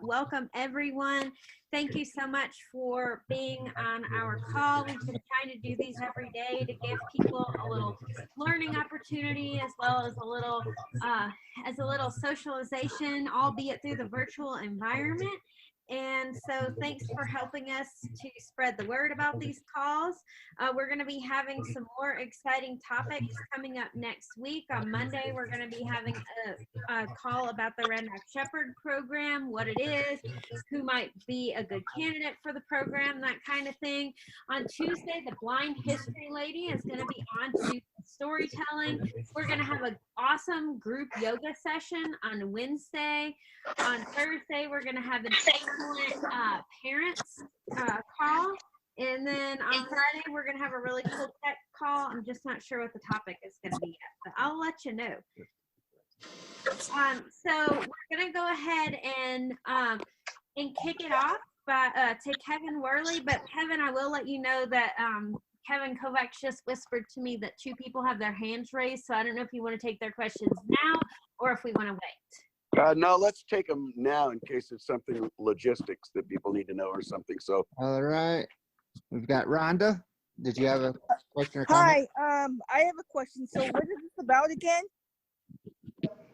welcome everyone. Thank you so much for being on our call. We've been trying to do these every day to give people a little learning opportunity as well as a little socialization, albeit through the virtual environment. And so thanks for helping us to spread the word about these calls. We're going to be having some more exciting topics coming up next week. On Monday, we're going to be having a call about the Red Knife Shepherd program, what it is, who might be a good candidate for the program, that kind of thing. On Tuesday, the blind history lady is going to be on to storytelling. We're going to have an awesome group yoga session on Wednesday. On Thursday, we're going to have an excellent parents call. And then on Friday, we're going to have a really cool tech call. I'm just not sure what the topic is going to be yet, but I'll let you know. So we're going to go ahead and kick it off to Kevin Worley. But Kevin, I will let you know that Kevin Kovacs just whispered to me that 2 people have their hands raised. So I don't know if you want to take their questions now or if we want to wait. No, let's take them now in case it's something logistics that people need to know or something. So, all right, we've got Rhonda. Did you have a question or comment? Hi, I have a question. So what is this about again?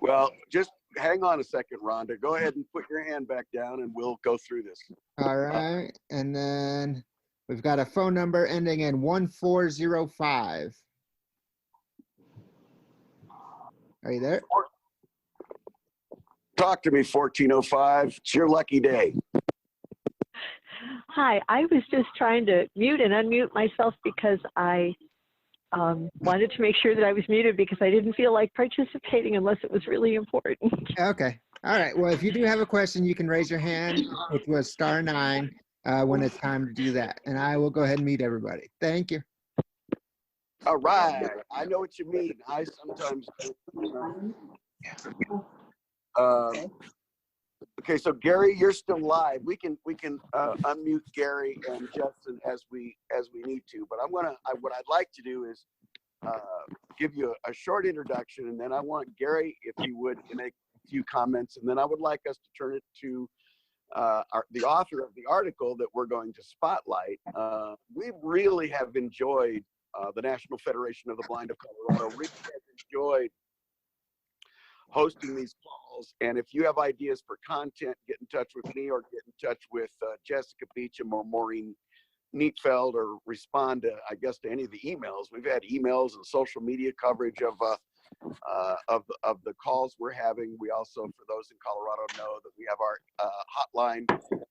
well, just hang on a second, Rhonda. Go ahead and put your hand back down and we'll go through this. All right, and then we've got a phone number ending in 1405. Are you there? Talk to me, 1405. It's your lucky day. Hi, I was just trying to mute and unmute myself because I wanted to make sure that I was muted because I didn't feel like participating unless it was really important. Okay. All right. Well, if you do have a question, you can raise your hand, which was *9 when it's time to do that. And I will go ahead and mute everybody. Thank you. All right. I know what you mean. I sometimes. Okay, so Gary, you're still live. We can unmute Gary and Justin as we need to. But what I'd like to do is give you a short introduction, and then I want Gary, if you would, to make a few comments, and then I would like us to turn it to the author of the article that we're going to spotlight. We really have enjoyed the National Federation of the Blind of Colorado. We have enjoyed hosting these calls, and if you have ideas for content, get in touch with me or get in touch with Jessica Beecham or Maureen Neatfeld, or respond to, I guess, to any of the emails. We've had emails and social media coverage of the calls we're having. We also, for those in Colorado, know that we have our hotline,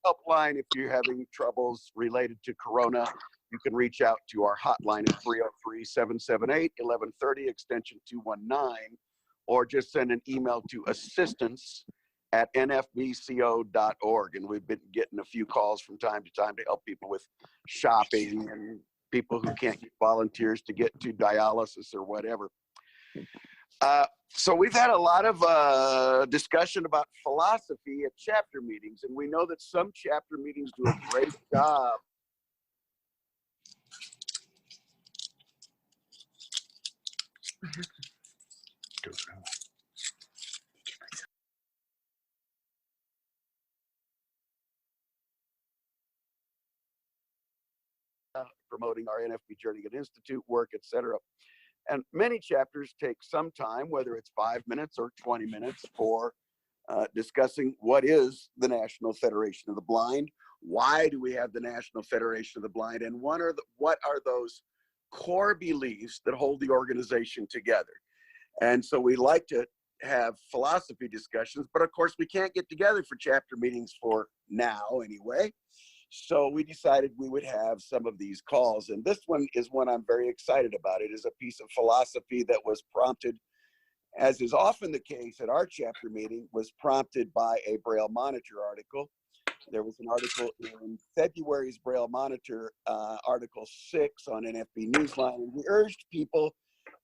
helpline. If you're having troubles related to Corona, you can reach out to our hotline at 303-778-1130, extension 219. Or just send an email to assistance@nfbco.org. And we've been getting a few calls from time to time to help people with shopping and people who can't get volunteers to get to dialysis or whatever. So we've had a lot of discussion about philosophy at chapter meetings, and we know that some chapter meetings do a great job promoting our NFB Jernigan Institute work, etc. And many chapters take some time, whether it's 5 minutes or 20 minutes, for discussing what is the National Federation of the Blind, why do we have the National Federation of the Blind, and what are those core beliefs that hold the organization together. And so we like to have philosophy discussions, but of course we can't get together for chapter meetings for now anyway. So we decided we would have some of these calls, and this one is one I'm very excited about. It is a piece of philosophy that was prompted, as is often the case at our chapter meeting, was prompted by a Braille Monitor article. There was an article in February's Braille Monitor, Article 6 on NFB Newsline, and we urged people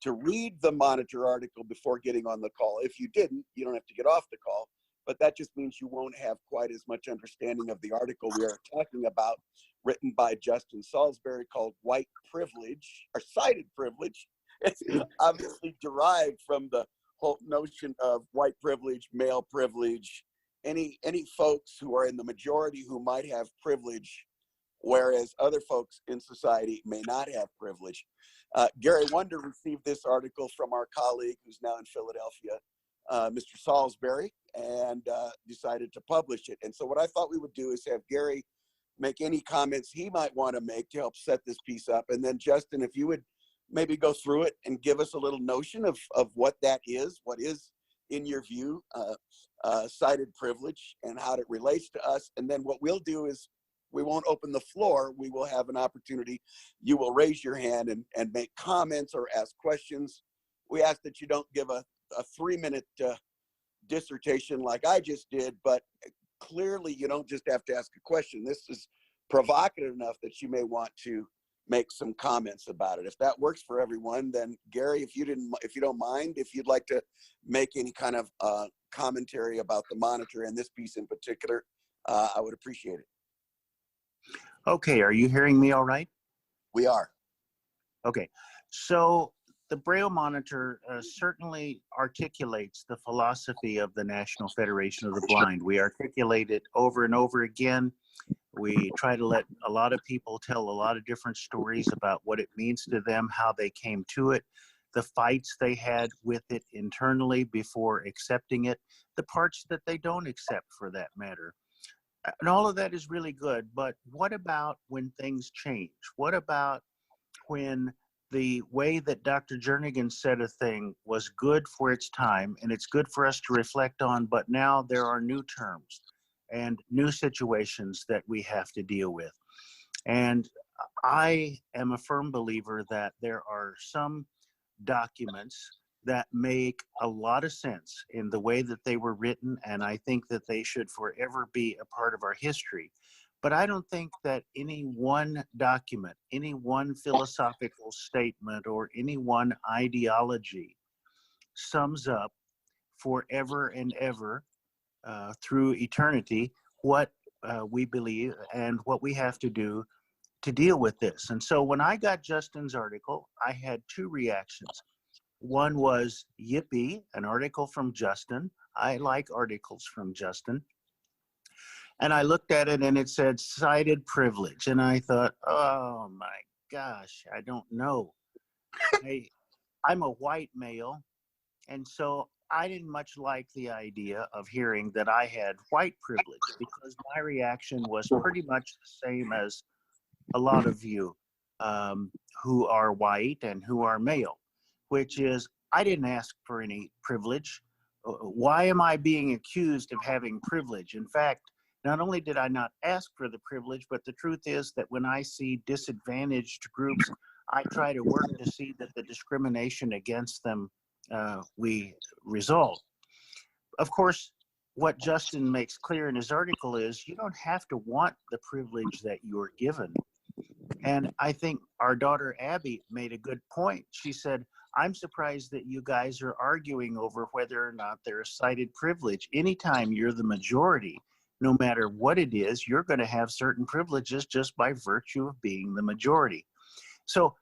to read the Monitor article before getting on the call. If you didn't, you don't have to get off the call, but that just means you won't have quite as much understanding of the article we are talking about, written by Justin Salisbury, called White Privilege, or Cited Privilege. It's obviously derived from the whole notion of white privilege, male privilege, any folks who are in the majority who might have privilege, whereas other folks in society may not have privilege. Gary Wonder received this article from our colleague who's now in Philadelphia, Mr. Salisbury, and decided to publish it. And so what I thought we would do is have Gary make any comments he might want to make to help set this piece up. And then Justin, if you would maybe go through it and give us a little notion of what that is, what is, in your view, cited privilege and how it relates to us. And then what we'll do is we won't open the floor. We will have an opportunity. You will raise your hand and make comments or ask questions. We ask that you don't give a 3-minute dissertation like I just did, but clearly you don't just have to ask a question. This is provocative enough that you may want to make some comments about it. If that works for everyone, then Gary, if you don't mind, if you'd like to make any kind of commentary about the monitor and this piece in particular, I would appreciate it. Okay, are you hearing me all right? We are. Okay, so the Braille Monitor certainly articulates the philosophy of the National Federation of the Blind. We articulate it over and over again. We try to let a lot of people tell a lot of different stories about what it means to them, how they came to it, the fights they had with it internally before accepting it, the parts that they don't accept for that matter. And all of that is really good, but what about when things change? What about when the way that Dr. Jernigan said a thing was good for its time and it's good for us to reflect on, but now there are new terms and new situations that we have to deal with. And I am a firm believer that there are some documents that make a lot of sense in the way that they were written, and I think that they should forever be a part of our history. But I don't think that any one document, any one philosophical statement, or any one ideology sums up forever and ever through eternity what we believe and what we have to do to deal with this. And so when I got Justin's article, I had two reactions. One was, yippee, an article from Justin. I like articles from Justin. And I looked at it and it said cited privilege. And I thought, oh my gosh, I don't know. I'm a white male. And so I didn't much like the idea of hearing that I had white privilege, because my reaction was pretty much the same as a lot of you who are white and who are male, which is, I didn't ask for any privilege. Why am I being accused of having privilege? In fact, not only did I not ask for the privilege, but the truth is that when I see disadvantaged groups, I try to work to see that the discrimination against them we resolve. Of course, what Justin makes clear in his article is you don't have to want the privilege that you're given. And I think our daughter Abby made a good point. She said, I'm surprised that you guys are arguing over whether or not there's cited privilege. Anytime you're the majority, no matter what it is, you're going to have certain privileges just by virtue of being the majority. So,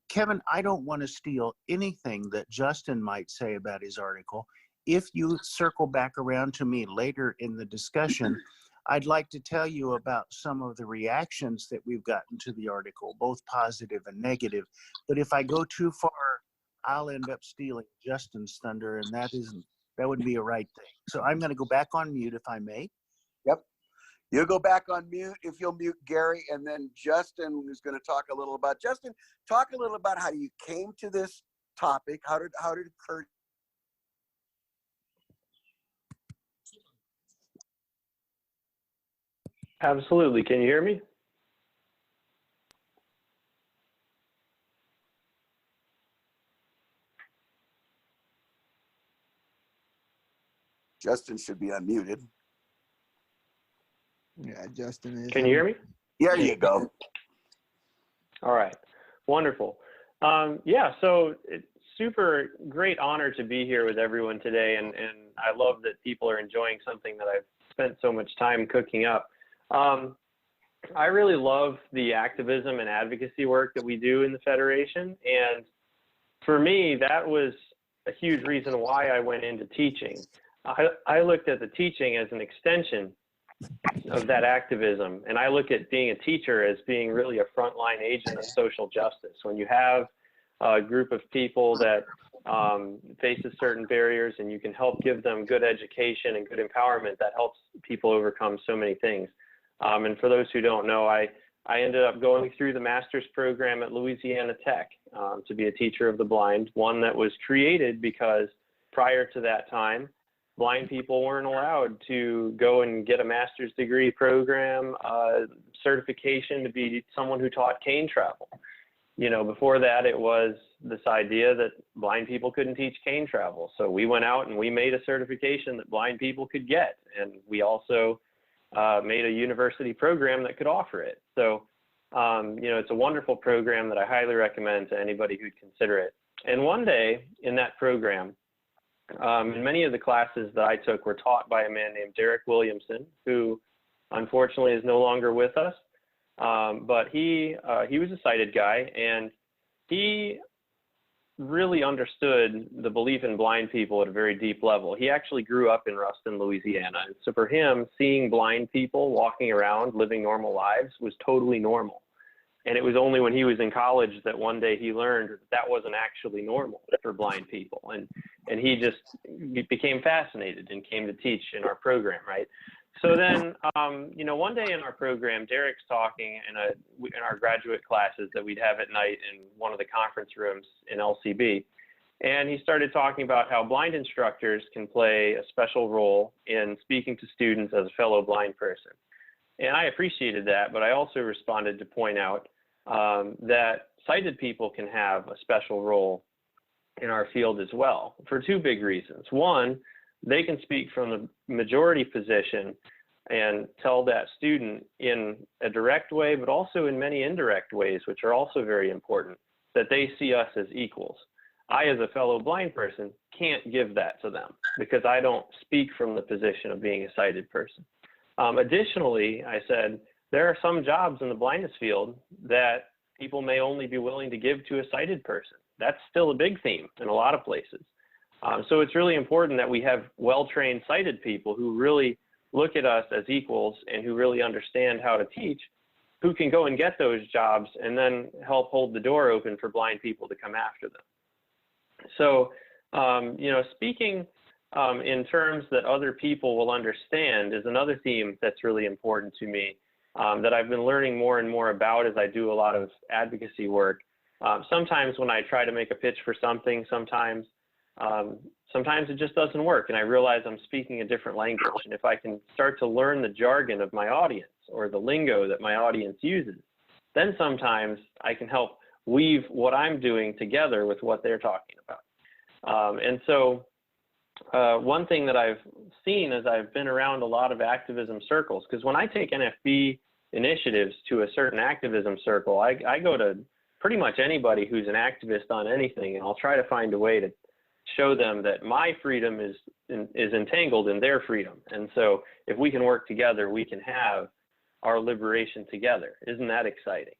Kevin, I don't want to steal anything that Justin might say about his article. If you circle back around to me later in the discussion, I'd like to tell you about some of the reactions that we've gotten to the article, both positive and negative. But if I go too far, I'll end up stealing Justin's thunder, and that wouldn't be a right thing. So I'm going to go back on mute, if I may. Yep. You'll go back on mute if you'll mute Gary, and then Justin is going to talk a little about, Justin, talk a little about how you came to this topic. How did it occur? Absolutely. Can you hear me? Justin should be unmuted. Yeah, Justin is. Can you hear me? There you go. All right. Wonderful. Yeah, so it's super great honor to be here with everyone today. And I love that people are enjoying something that I've spent so much time cooking up. I really love the activism and advocacy work that we do in the Federation. And for me, that was a huge reason why I went into teaching. I looked at the teaching as an extension of that activism. And I look at being a teacher as being really a frontline agent of social justice. When you have a group of people that faces certain barriers and you can help give them good education and good empowerment, that helps people overcome so many things. And for those who don't know, I ended up going through the master's program at Louisiana Tech to be a teacher of the blind, one that was created because prior to that time, blind people weren't allowed to go and get a master's degree program, certification to be someone who taught cane travel. You know, before that, it was this idea that blind people couldn't teach cane travel. So we went out and we made a certification that blind people could get. And we also made a university program that could offer it. So, you know, it's a wonderful program that I highly recommend to anybody who'd consider it. And one day in that program, and many of the classes that I took were taught by a man named Derek Williamson, who unfortunately is no longer with us. But he was a sighted guy, and he really understood the belief in blind people at a very deep level. He actually grew up in Ruston, Louisiana. And so for him, seeing blind people walking around, living normal lives was totally normal. And it was only when he was in college that one day he learned that that wasn't actually normal for blind people. And he became fascinated and came to teach in our program, right? So then, you know, one day in our program, Derek's talking in our graduate classes that we'd have at night in one of the conference rooms in LCB. And he started talking about how blind instructors can play a special role in speaking to students as a fellow blind person. And I appreciated that, but I also responded to point out that sighted people can have a special role in our field as well for two big reasons. One, they can speak from the majority position and tell that student in a direct way, but also in many indirect ways, which are also very important, that they see us as equals. I, as a fellow blind person, can't give that to them because I don't speak from the position of being a sighted person. Additionally, I said, there are some jobs in the blindness field that people may only be willing to give to a sighted person. That's still a big theme in a lot of places. So it's really important that we have well-trained sighted people who really look at us as equals and who really understand how to teach, who can go and get those jobs and then help hold the door open for blind people to come after them. So, you know, speaking in terms that other people will understand is another theme that's really important to me, that I've been learning more and more about as I do a lot of advocacy work. Sometimes when I try to make a pitch for something, sometimes it just doesn't work, and I realize I'm speaking a different language. And if I can start to learn the jargon of my audience or the lingo that my audience uses, then sometimes I can help weave what I'm doing together with what they're talking about. And so one thing that I've seen as I've been around a lot of activism circles, because when I take NFB initiatives to a certain activism circle, I go to pretty much anybody who's an activist on anything, and I'll try to find a way to show them that my freedom is entangled in their freedom. And so if we can work together, we can have our liberation together. Isn't that exciting?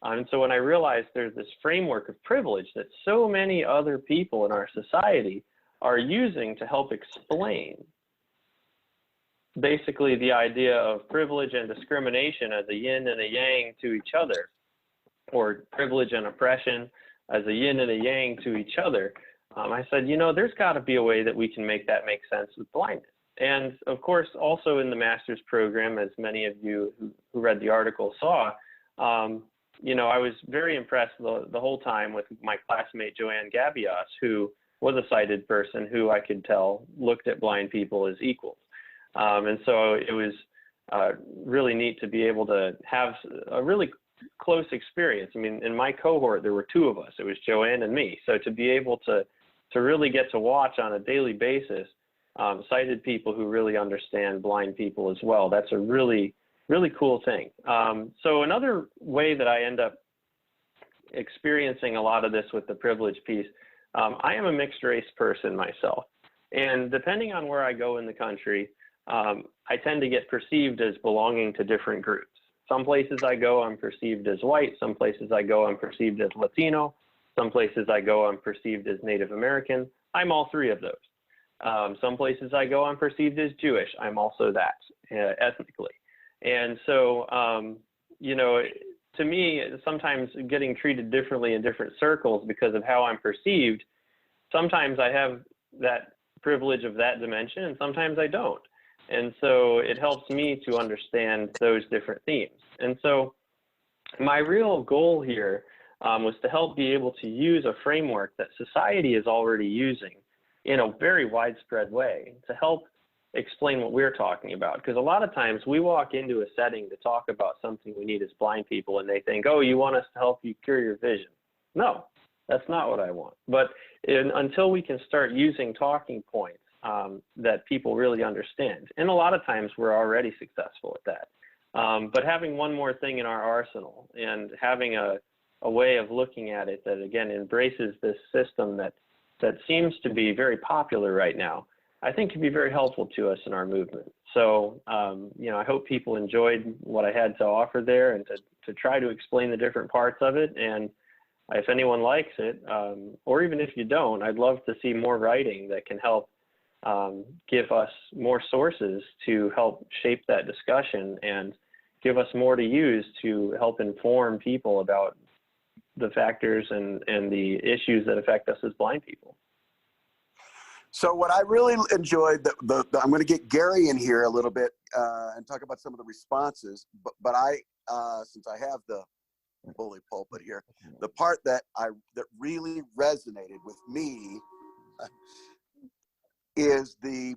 And so when I realized there's this framework of privilege that so many other people in our society are using to help explain basically the idea of privilege and discrimination as a yin and a yang to each other, or privilege and oppression as a yin and a yang to each other, I said, you know, there's got to be a way that we can make that make sense with blindness. And of course, also in the master's program, as many of you who read the article saw, you know, I was very impressed the whole time with my classmate, Joanne Gabias, who was a sighted person who I could tell looked at blind people as equals. And so it was really neat to be able to have a really close experience. I mean, in my cohort, there were two of us. It was Joanne and me. So to be able to really get to watch on a daily basis sighted people who really understand blind people as well, that's a really, really cool thing. So another way that I end up experiencing a lot of this with the privilege piece, I am a mixed race person myself. And depending on where I go in the country, I tend to get perceived as belonging to different groups. Some places I go, I'm perceived as white. Some places I go, I'm perceived as Latino. Some places I go, I'm perceived as Native American. I'm all three of those. Some places I go, I'm perceived as Jewish. I'm also that ethnically. And so, you know, to me, sometimes getting treated differently in different circles because of how I'm perceived, sometimes I have that privilege of that dimension and sometimes I don't. And so it helps me to understand those different themes. And so my real goal here was to help be able to use a framework that society is already using in a very widespread way to help explain what we're talking about. Because a lot of times we walk into a setting to talk about something we need as blind people and they think, oh, you want us to help you cure your vision. No, that's not what I want. But until we can start using talking points that people really understand, and a lot of times we're already successful at that. But having one more thing in our arsenal and having a way of looking at it that, again, embraces this system that seems to be very popular right now, I think can be very helpful to us in our movement. So, you know, I hope people enjoyed what I had to offer there and to try to explain the different parts of it. And if anyone likes it, or even if you don't, I'd love to see more writing that can help give us more sources to help shape that discussion and give us more to use to help inform people about the factors and the issues that affect us as blind people. So what I really enjoyed, I'm going to get Gary in here a little bit and talk about some of the responses, but I, since I have the bully pulpit here, the part that really resonated with me is the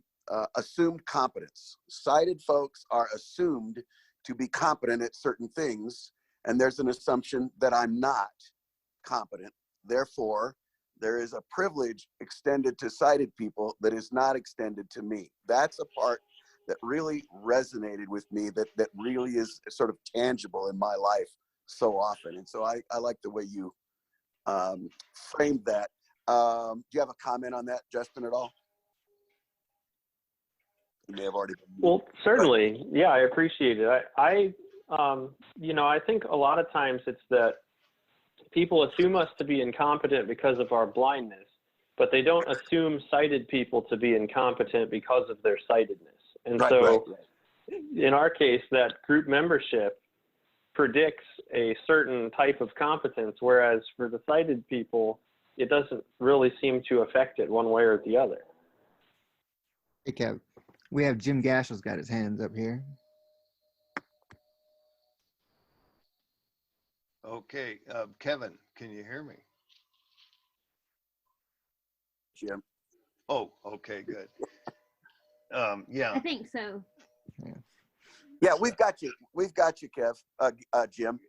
assumed competence. Sighted folks are assumed to be competent at certain things, and there's an assumption that I'm not competent. Therefore, there is a privilege extended to sighted people that is not extended to me. That's a part that really resonated with me, that really is sort of tangible in my life so often. And so I like the way you framed that. Do you have a comment on that, Justin, at all? You may have already been. Well, certainly. Yeah, I appreciate it. I you know, I think a lot of times it's that people assume us to be incompetent because of our blindness, but they don't assume sighted people to be incompetent because of their sightedness. And right. In our case, that group membership predicts a certain type of competence, whereas for the sighted people, it doesn't really seem to affect it one way or the other. Hey, Kev, we have Jim Gashell's got his hands up here. Okay, Kevin, can you hear me? Jim. Oh, okay, good. Yeah. I think so. Yeah, we've got you. We've got you, Kev. Jim.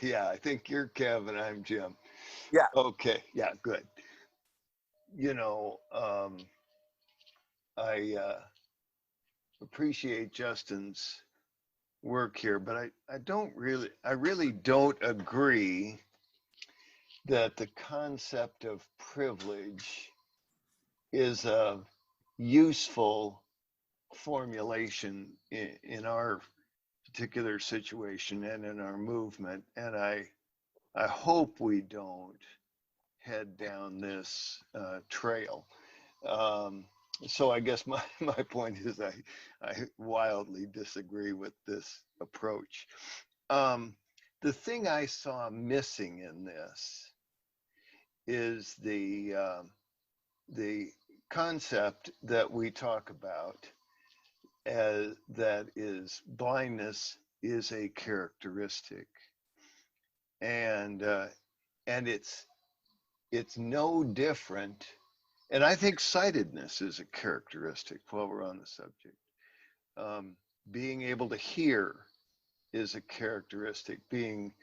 Yeah, I think you're Kev and I'm Jim. Yeah. Okay. Yeah, good. You know, I appreciate Justin's work here, but I really don't agree that the concept of privilege is a useful formulation in our particular situation and in our movement. And I hope we don't head down this trail. So I guess my point is I wildly disagree with this approach. The thing I saw missing in this is the concept that we talk about as that is blindness is a characteristic, and it's no different. And I think sightedness is a characteristic while we're on the subject. Being able to hear is a characteristic. Being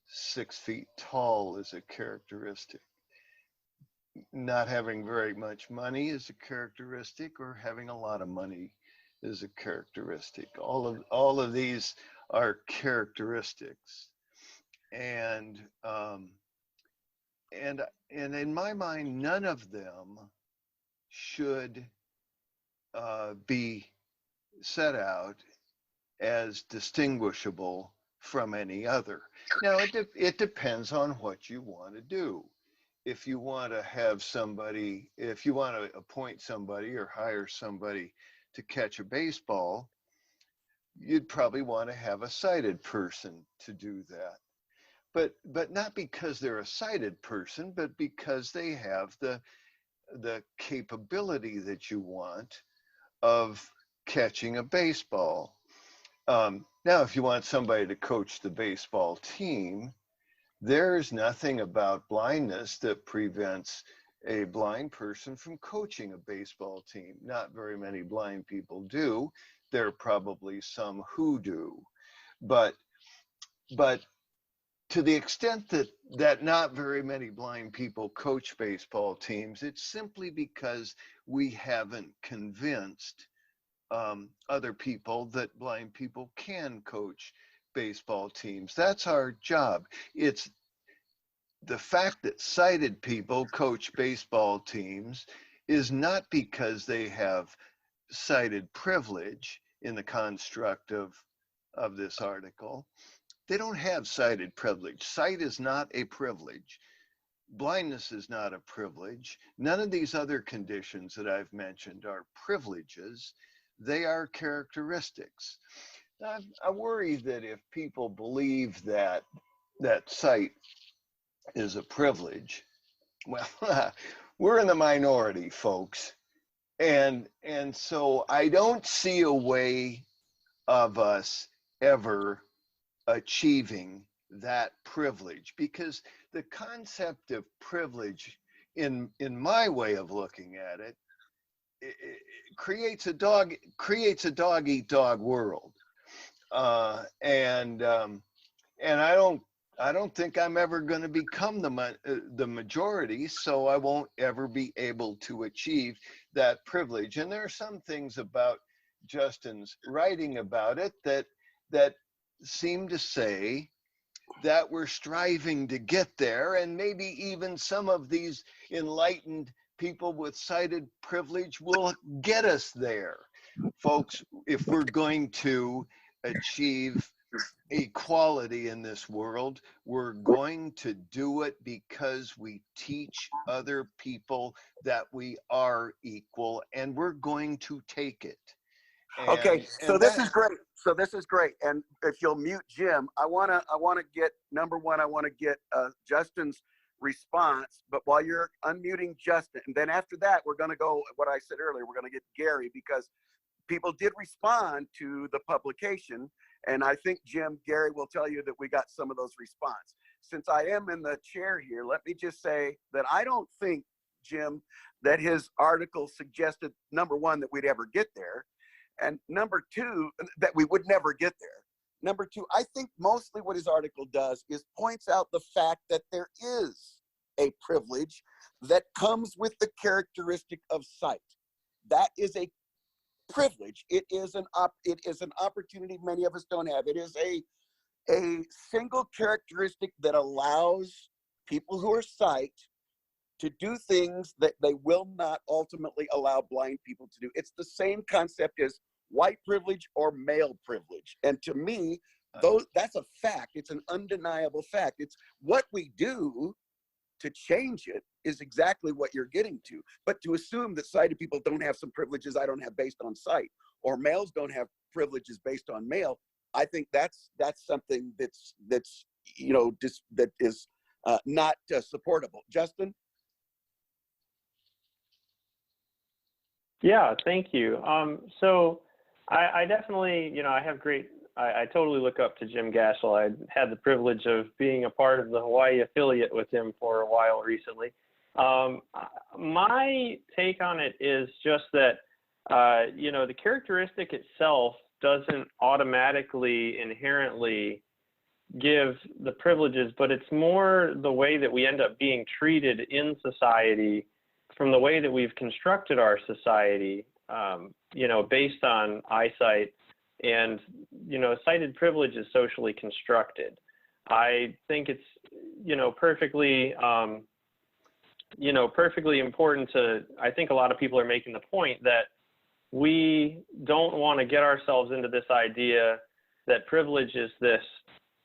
6 feet tall is a characteristic. Not having very much money is a characteristic, or having a lot of money is a characteristic. All of these are characteristics. And in my mind, none of them should be set out as distinguishable from any other. Now, it depends on what you want to do. if you want to have somebody, if you want to appoint somebody or hire somebody to catch a baseball, you'd probably want to have a sighted person to do that. But not because they're a sighted person, but because they have the capability that you want of catching a baseball. Now, if you want somebody to coach the baseball team, there's nothing about blindness that prevents a blind person from coaching a baseball team. Not very many blind people do. There are probably some who do. But to the extent that not very many blind people coach baseball teams, it's simply because we haven't convinced other people that blind people can coach baseball teams. That's our job. It's the fact that sighted people coach baseball teams is not because they have sighted privilege in the construct of this article. They don't have sighted privilege. Sight is not a privilege. Blindness is not a privilege. None of these other conditions that I've mentioned are privileges. They are characteristics. I worry that if people believe that sight is a privilege, well, we're in the minority, folks. And so I don't see a way of us ever achieving that privilege, because the concept of privilege in my way of looking at it, it creates a dog eat dog world. And I don't think I'm ever going to become the majority, so I won't ever be able to achieve that privilege. And there are some things about Justin's writing about it that seem to say that we're striving to get there, and maybe even some of these enlightened people with sighted privilege will get us there. Folks, if we're going to achieve equality in this world, we're going to do it because we teach other people that we are equal, and we're going to take it. Okay, so this is great. So this is great. And if you'll mute Jim, I wanna get number one. I want to get Justin's response. But while you're unmuting Justin, and then after that, we're gonna go. What I said earlier, we're gonna get Gary, because people did respond to the publication, and I think Gary will tell you that we got some of those responses. Since I am in the chair here, let me just say that I don't think, Jim, that his article suggested, number one, that we'd ever get there. And number two, that we would never get there. Number two, I think mostly what his article does is points out the fact that there is a privilege that comes with the characteristic of sight. That is a privilege. It is an opportunity many of us don't have. It is a single characteristic that allows people who are sight to do things that they will not ultimately allow blind people to do. It's the same concept as white privilege or male privilege. And to me, that's a fact. It's an undeniable fact. It's what we do to change it is exactly what you're getting to. But to assume that sighted people don't have some privileges I don't have based on sight, or males don't have privileges based on male, I think that's something that's that is not supportable. Justin? Yeah, thank you. So I definitely, I have I totally look up to Jim Gassel. I had the privilege of being a part of the Hawaii affiliate with him for a while recently. My take on it is just that, the characteristic itself doesn't automatically, inherently give the privileges, but it's more the way that we end up being treated in society from the way that we've constructed our society, based on eyesight, and, sighted privilege is socially constructed. I think it's, perfectly important I think a lot of people are making the point that we don't want to get ourselves into this idea that privilege is this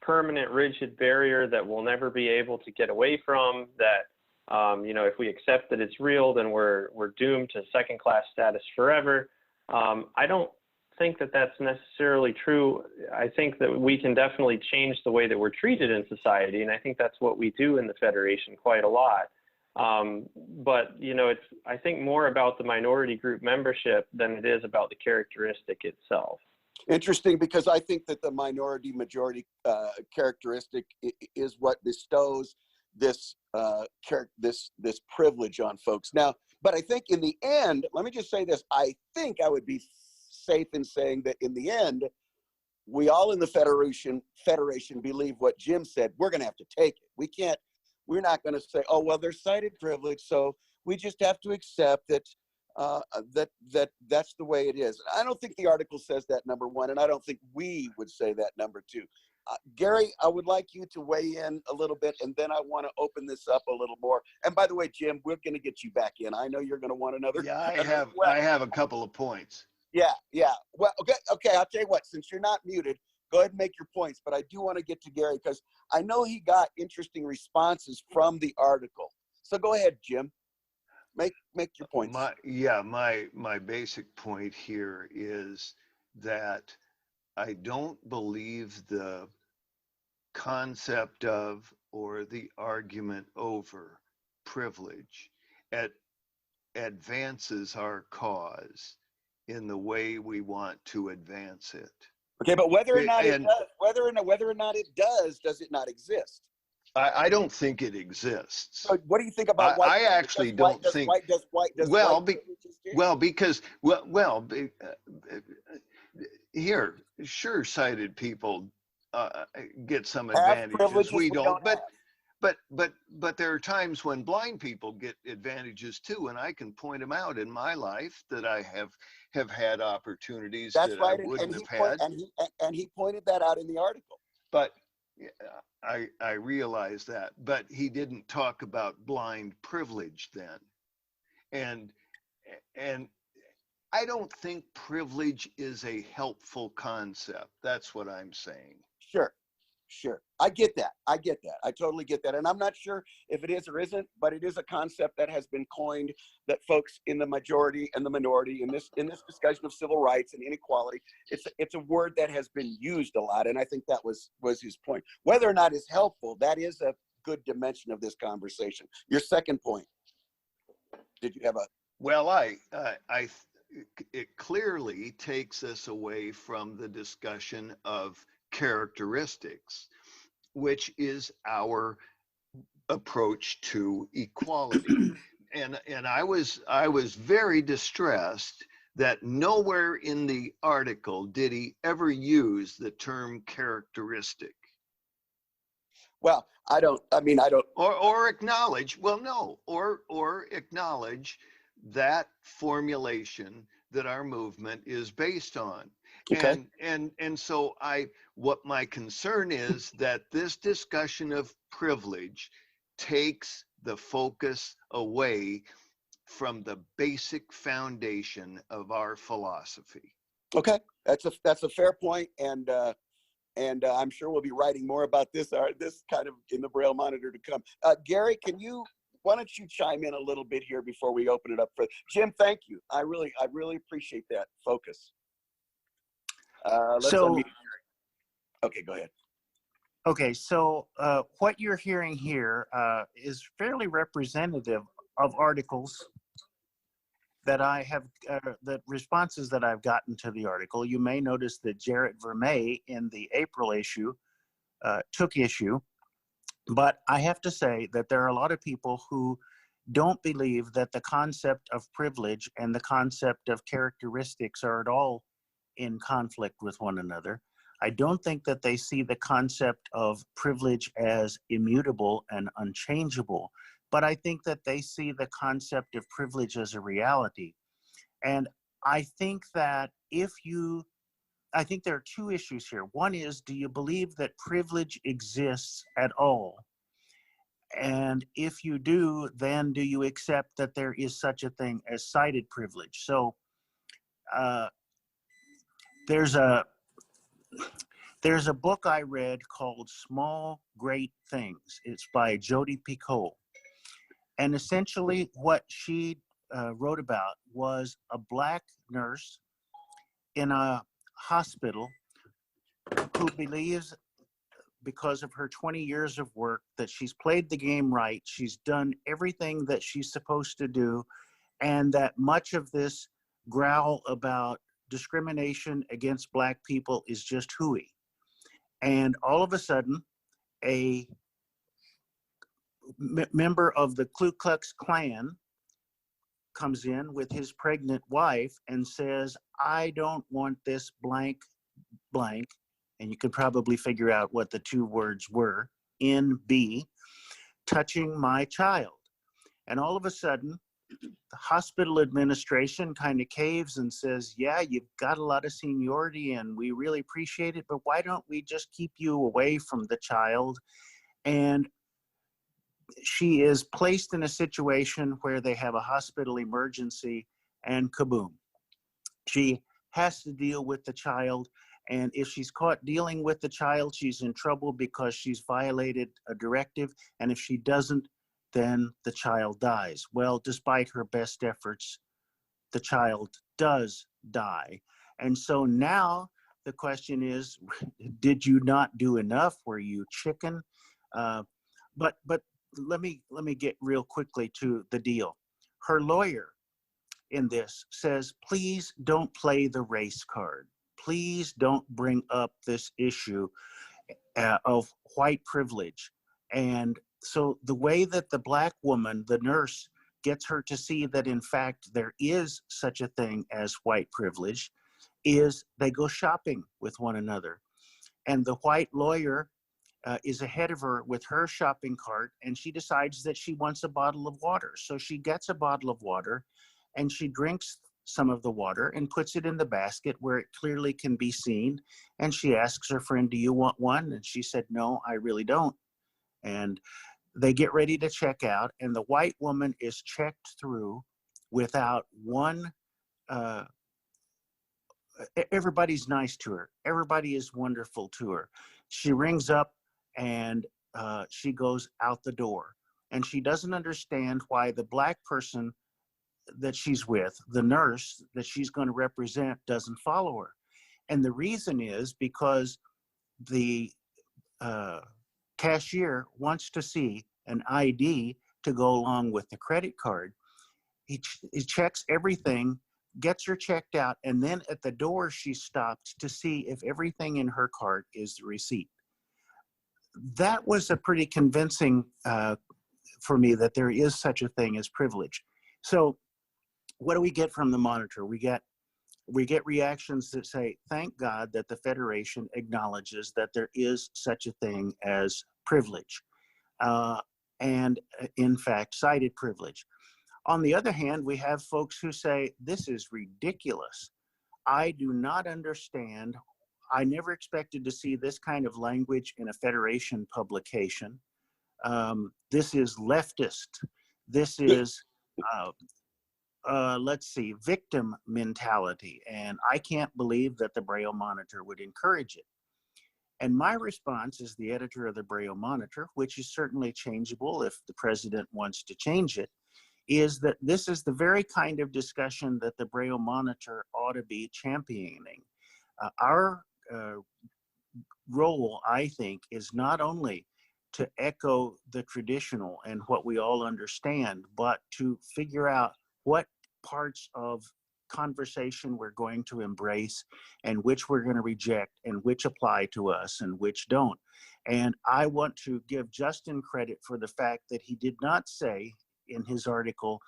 permanent, rigid barrier that we'll never be able to get away from, that If we accept that it's real, then we're doomed to second-class status forever. I don't think that that's necessarily true. I think that we can definitely change the way that we're treated in society, and I think that's what we do in the Federation quite a lot. But it's, I think, more about the minority group membership than it is about the characteristic itself. Interesting, because I think that the minority majority characteristic is what bestows this this privilege on folks. Now, but I think in the end, let me just say this, I think I would be safe in saying that in the end, we all in the Federation believe what Jim said. We're going to have to take it. We're not going to say, oh, well, there's cited privilege, so we just have to accept that that's the way it is. I don't think the article says that, number one, and I don't think we would say that, number two. Gary, I would like you to weigh in a little bit, and then I want to open this up a little more. And by the way, Jim, we're going to get you back in. I know you're going to want another. Yeah, I have a couple of points. Yeah. Well, okay. I'll tell you what. Since you're not muted, go ahead and make your points. But I do want to get to Gary because I know he got interesting responses from the article. So go ahead, Jim. Make your points. My basic point here is that I don't believe the concept of or the argument over privilege advances our cause in the way we want to advance it. Okay, but whether or not it does it not exist? I don't think it exists. So what do you think about white? I actually don't think. Here, sure, sighted people get some advantages. We don't, but there are times when blind people get advantages too, and I can point them out in my life that I have had opportunities that I wouldn't have had. And he pointed that out in the article. But I realize that, but he didn't talk about blind privilege then. And I don't think privilege is a helpful concept. That's what I'm saying. Sure. I get that. I totally get that. And I'm not sure if it is or isn't, but it is a concept that has been coined that folks in the majority and the minority in this discussion of civil rights and inequality, it's a word that has been used a lot. And I think that was his point. Whether or not it's helpful, that is a good dimension of this conversation. Your second point. Did you have a? Well, it clearly takes us away from the discussion of characteristics, which is our approach to equality. and I was very distressed that nowhere in the article did he ever use the term characteristic. Well, or acknowledge, or acknowledge that formulation that our movement is based on. Okay. And so what my concern is that this discussion of privilege takes the focus away from the basic foundation of our philosophy. Okay, that's a fair point, and I'm sure we'll be writing more about this kind of in the Braille Monitor to come. Gary, why don't you chime in a little bit here before we open it up for Jim? Thank you. I really appreciate that focus. Okay, go ahead. Okay, so what you're hearing here is fairly representative of articles that I have, the responses that I've gotten to the article. You may notice that Jarrett Vermey in the April issue took issue, but I have to say that there are a lot of people who don't believe that the concept of privilege and the concept of characteristics are at all in conflict with one another. I don't think that they see the concept of privilege as immutable and unchangeable, but I think that they see the concept of privilege as a reality. And I think that I think there are two issues here. One is, do you believe that privilege exists at all? And if you do, then do you accept that there is such a thing as cited privilege? So there's a book I read called Small Great Things. It's by Jodi Picoult. And essentially what she wrote about was a Black nurse in a hospital who believes, because of her 20 years of work, that she's played the game right, she's done everything that she's supposed to do, and that much of this growl about discrimination against Black people is just hooey. And all of a sudden, a member of the Ku Klux Klan comes in with his pregnant wife and says, I don't want this blank blank, and you could probably figure out what the two words were, NB, touching my child. And all of a sudden, the hospital administration kind of caves and says, yeah, you've got a lot of seniority and we really appreciate it, but why don't we just keep you away from the child? And she is placed in a situation where they have a hospital emergency, and kaboom. She has to deal with the child, and if she's caught dealing with the child, she's in trouble because she's violated a directive, and if she doesn't, then the child dies. Well, despite her best efforts, the child does die. And so now the question is, did you not do enough? Were you chicken? But let me get real quickly to the deal. Her lawyer in this says, please don't play the race card. Please don't bring up this issue of white privilege. And so the way that the Black woman, the nurse, gets her to see that in fact there is such a thing as white privilege is they go shopping with one another. And the white lawyer is ahead of her with her shopping cart, and she decides that she wants a bottle of water. So she gets a bottle of water and she drinks some of the water and puts it in the basket where it clearly can be seen. And she asks her friend, do you want one? And she said, no, I really don't. And they get ready to check out, and the white woman is checked through without one, everybody's nice to her. Everybody is wonderful to her. She rings up and she goes out the door, and she doesn't understand why the Black person that she's with, the nurse that she's going to represent, doesn't follow her. And the reason is because the cashier wants to see an ID to go along with the credit card. He checks everything, gets her checked out, and then at the door she stops to see if everything in her cart is the receipt. That was a pretty convincing for me that there is such a thing as privilege. So what do we get from the monitor? We get reactions that say, thank God that the Federation acknowledges that there is such a thing as privilege, and in fact cited privilege. On the other hand, we have folks who say, this is ridiculous. I do not understand. I never expected to see this kind of language in a Federation publication. This is leftist. This is, let's see, victim mentality. And I can't believe that the Braille Monitor would encourage it. And my response as the editor of the Braille Monitor, which is certainly changeable if the president wants to change it, is that this is the very kind of discussion that the Braille Monitor ought to be championing. Our role, I think, is not only to echo the traditional and what we all understand, but to figure out what parts of conversation we're going to embrace and which we're going to reject and which apply to us and which don't. And I want to give Justin credit for the fact that he did not say in his article,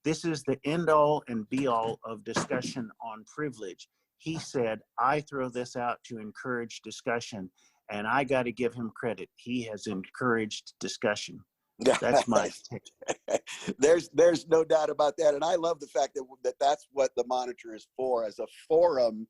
this is the end all and be all of discussion on privilege. He said, I throw this out to encourage discussion, and I got to give him credit. He has encouraged discussion. That's my take. There's no doubt about that. And I love the fact that that's what the Monitor is for, as a forum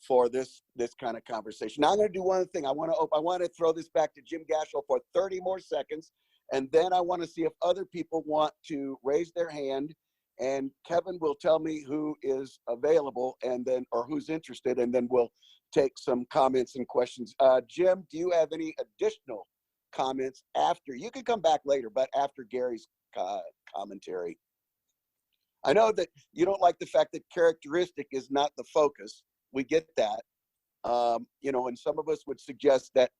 for this kind of conversation. Now I'm going to do one thing. I want to throw this back to Jim Gashel for 30 more seconds. And then I want to see if other people want to raise their hand, and Kevin will tell me who is available and then, or who's interested, and then we'll take some comments and questions. Jim, do you have any additional comments after? You can come back later, but after Gary's commentary. I know that you don't like the fact that characteristic is not the focus. We get that. You know, and some of us would suggest that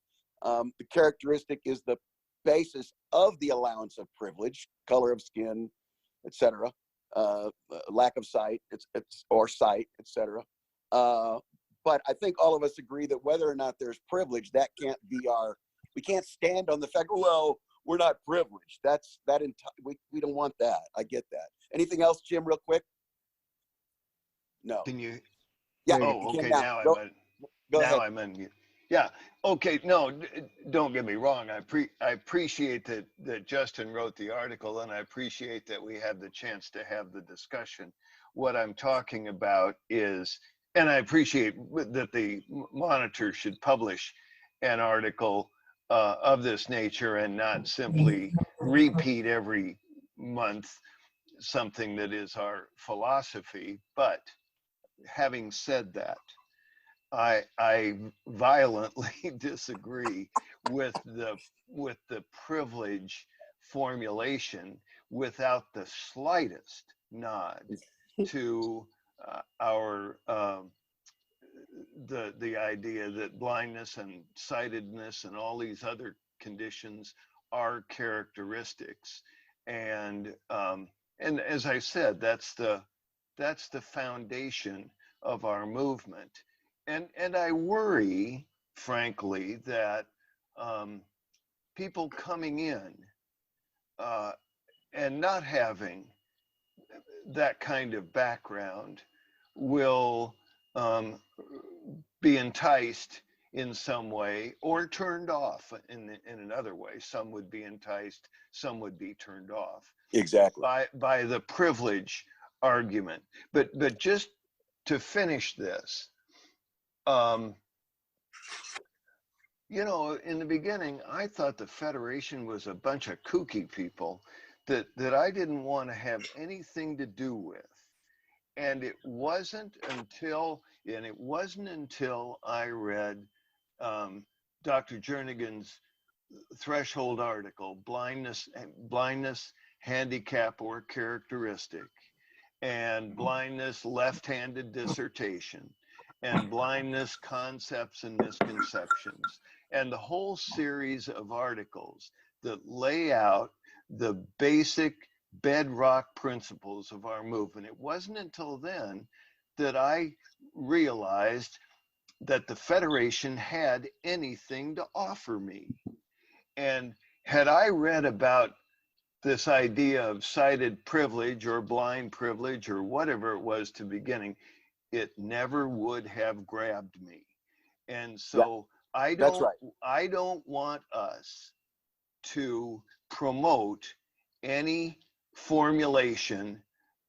the characteristic is the basis of the allowance of privilege, color of skin, etc., lack of sight, or sight, etc. But I think all of us agree that whether or not there's privilege, that can't be we can't stand on the fact, well, we're not privileged. We don't want that. I get that. Anything else, Jim, real quick? No. Can you? Yeah. Oh, okay. Now Go ahead. I'm in. Yeah. Okay. No, don't get me wrong. I appreciate that Justin wrote the article, and I appreciate that we had the chance to have the discussion. What I'm talking about is, and I appreciate that the Monitor should publish an article of this nature and not simply repeat every month something that is our philosophy. But having said that, I violently disagree with the privilege formulation without the slightest nod to our the idea that blindness and sightedness and all these other conditions are characteristics, and as I said, that's the foundation of our movement. And I worry, frankly, that people coming in and not having that kind of background will be enticed in some way or turned off in another way. Some would be enticed, some would be turned off. Exactly. By the privilege argument. But just to finish this, you know, in the beginning, I thought the Federation was a bunch of kooky people that I didn't want to have anything to do with. And it wasn't until I read Dr. Jernigan's threshold article, blindness, handicap, or characteristic, and blindness, left-handed dissertation, and blindness, concepts and misconceptions, and the whole series of articles that lay out the basic bedrock principles of our movement. It wasn't until then that I realized that the Federation had anything to offer me. And had I read about this idea of sighted privilege or blind privilege or whatever it was to beginning, it never would have grabbed me. And so yeah, I don't want us to promote any formulation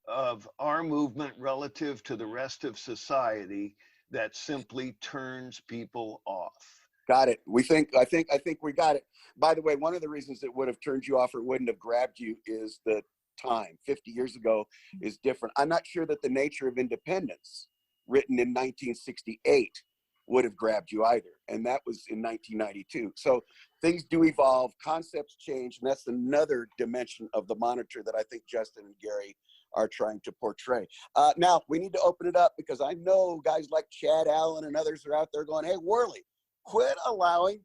of our movement relative to the rest of society that simply turns people off. Got it. I think we got it. By the way, one of the reasons it would have turned you off or wouldn't have grabbed you is the time. 50 years ago is different. I'm not sure that the Nature of Independence, written in 1968, would have grabbed you either. And that was in 1992. So things do evolve, concepts change, and that's another dimension of the Monitor that I think Justin and Gary are trying to portray. Now, we need to open it up because I know guys like Chad Allen and others are out there going, hey, Worley, quit allowing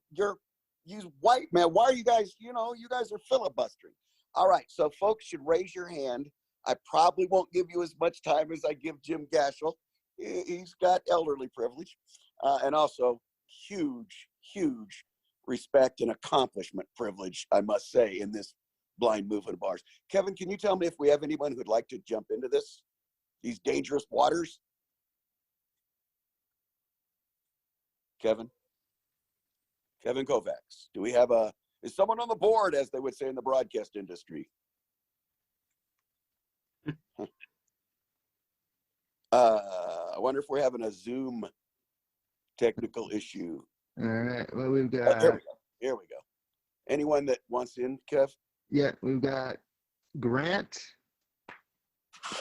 you white men. Why are you guys, you guys are filibustering. All right, so folks should raise your hand. I probably won't give you as much time as I give Jim Gashel. He's got elderly privilege and also huge respect and accomplishment privilege, I must say, in this blind movement of ours. Kevin, can you tell me if we have anyone who'd like to jump into these dangerous waters? Kevin Kovacs, do we have is someone on the board, as they would say in the broadcast industry? I wonder if we're having a Zoom technical issue. All right. Well, we've Oh, got. Here we go. Anyone that wants in, Kev? Yeah, we've got Grant.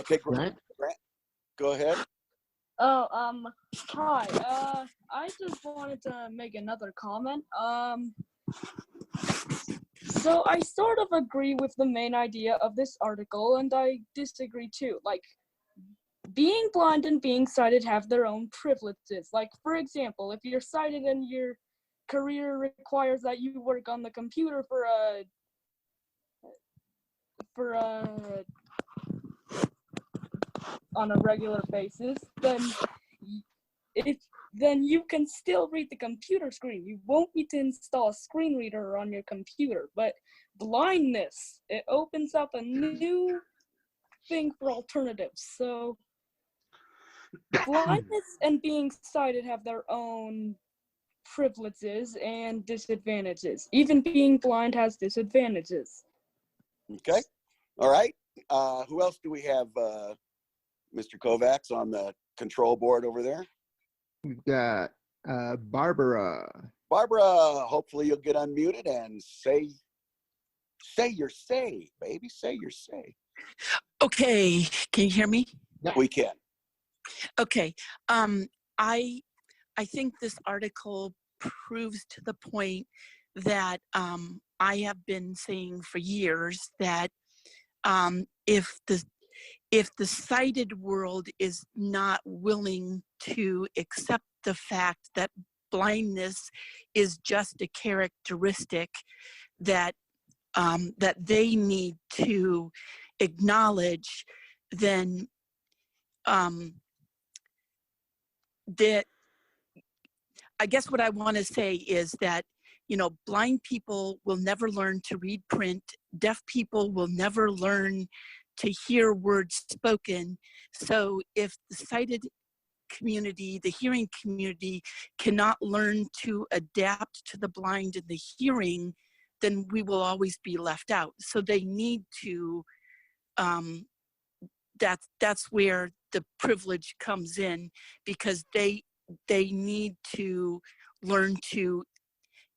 Okay, Grant, go ahead. Oh, hi. I just wanted to make another comment. So I sort of agree with the main idea of this article, and I disagree too. Like, being blind and being sighted have their own privileges. Like, for example, if you're sighted and your career requires that you work on the computer for on a regular basis, then then you can still read the computer screen. You won't need to install a screen reader on your computer. But blindness, it opens up a new thing for alternatives. So blindness and being sighted have their own privileges and disadvantages. Even being blind has disadvantages. Okay. All right. Who else do we have, Mr. Kovacs, on the control board over there? We've got Barbara. Barbara, hopefully you'll get unmuted and say your say, baby. Say your say. Okay, can you hear me? We can. Okay, I think this article proves to the point that I have been saying for years that if the sighted world is not willing to accept the fact that blindness is just a characteristic that that they need to acknowledge, then that I guess what I want to say is that, you know, blind people will never learn to read print. Deaf people will never learn to hear words spoken. So if the sighted community, the hearing community, cannot learn to adapt to the blind and the hearing, then we will always be left out. So they need to, that's where the privilege comes in, because they need to learn to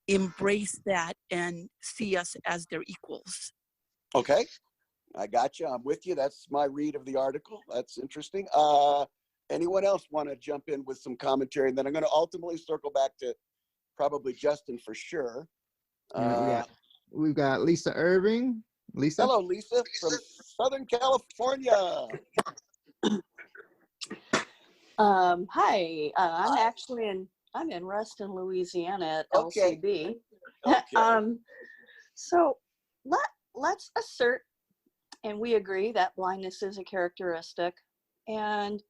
embrace that and see us as their equals. Okay, I got you. I'm with you. That's my read of the article. That's interesting. Anyone else want to jump in with some commentary? And then I'm going to ultimately circle back to probably Justin for sure. We've got Lisa Irving. Lisa. Hello, Lisa from Southern California. Hi, I'm in Ruston, Louisiana at LCB. Okay. So let's assert, and we agree that blindness is a characteristic. And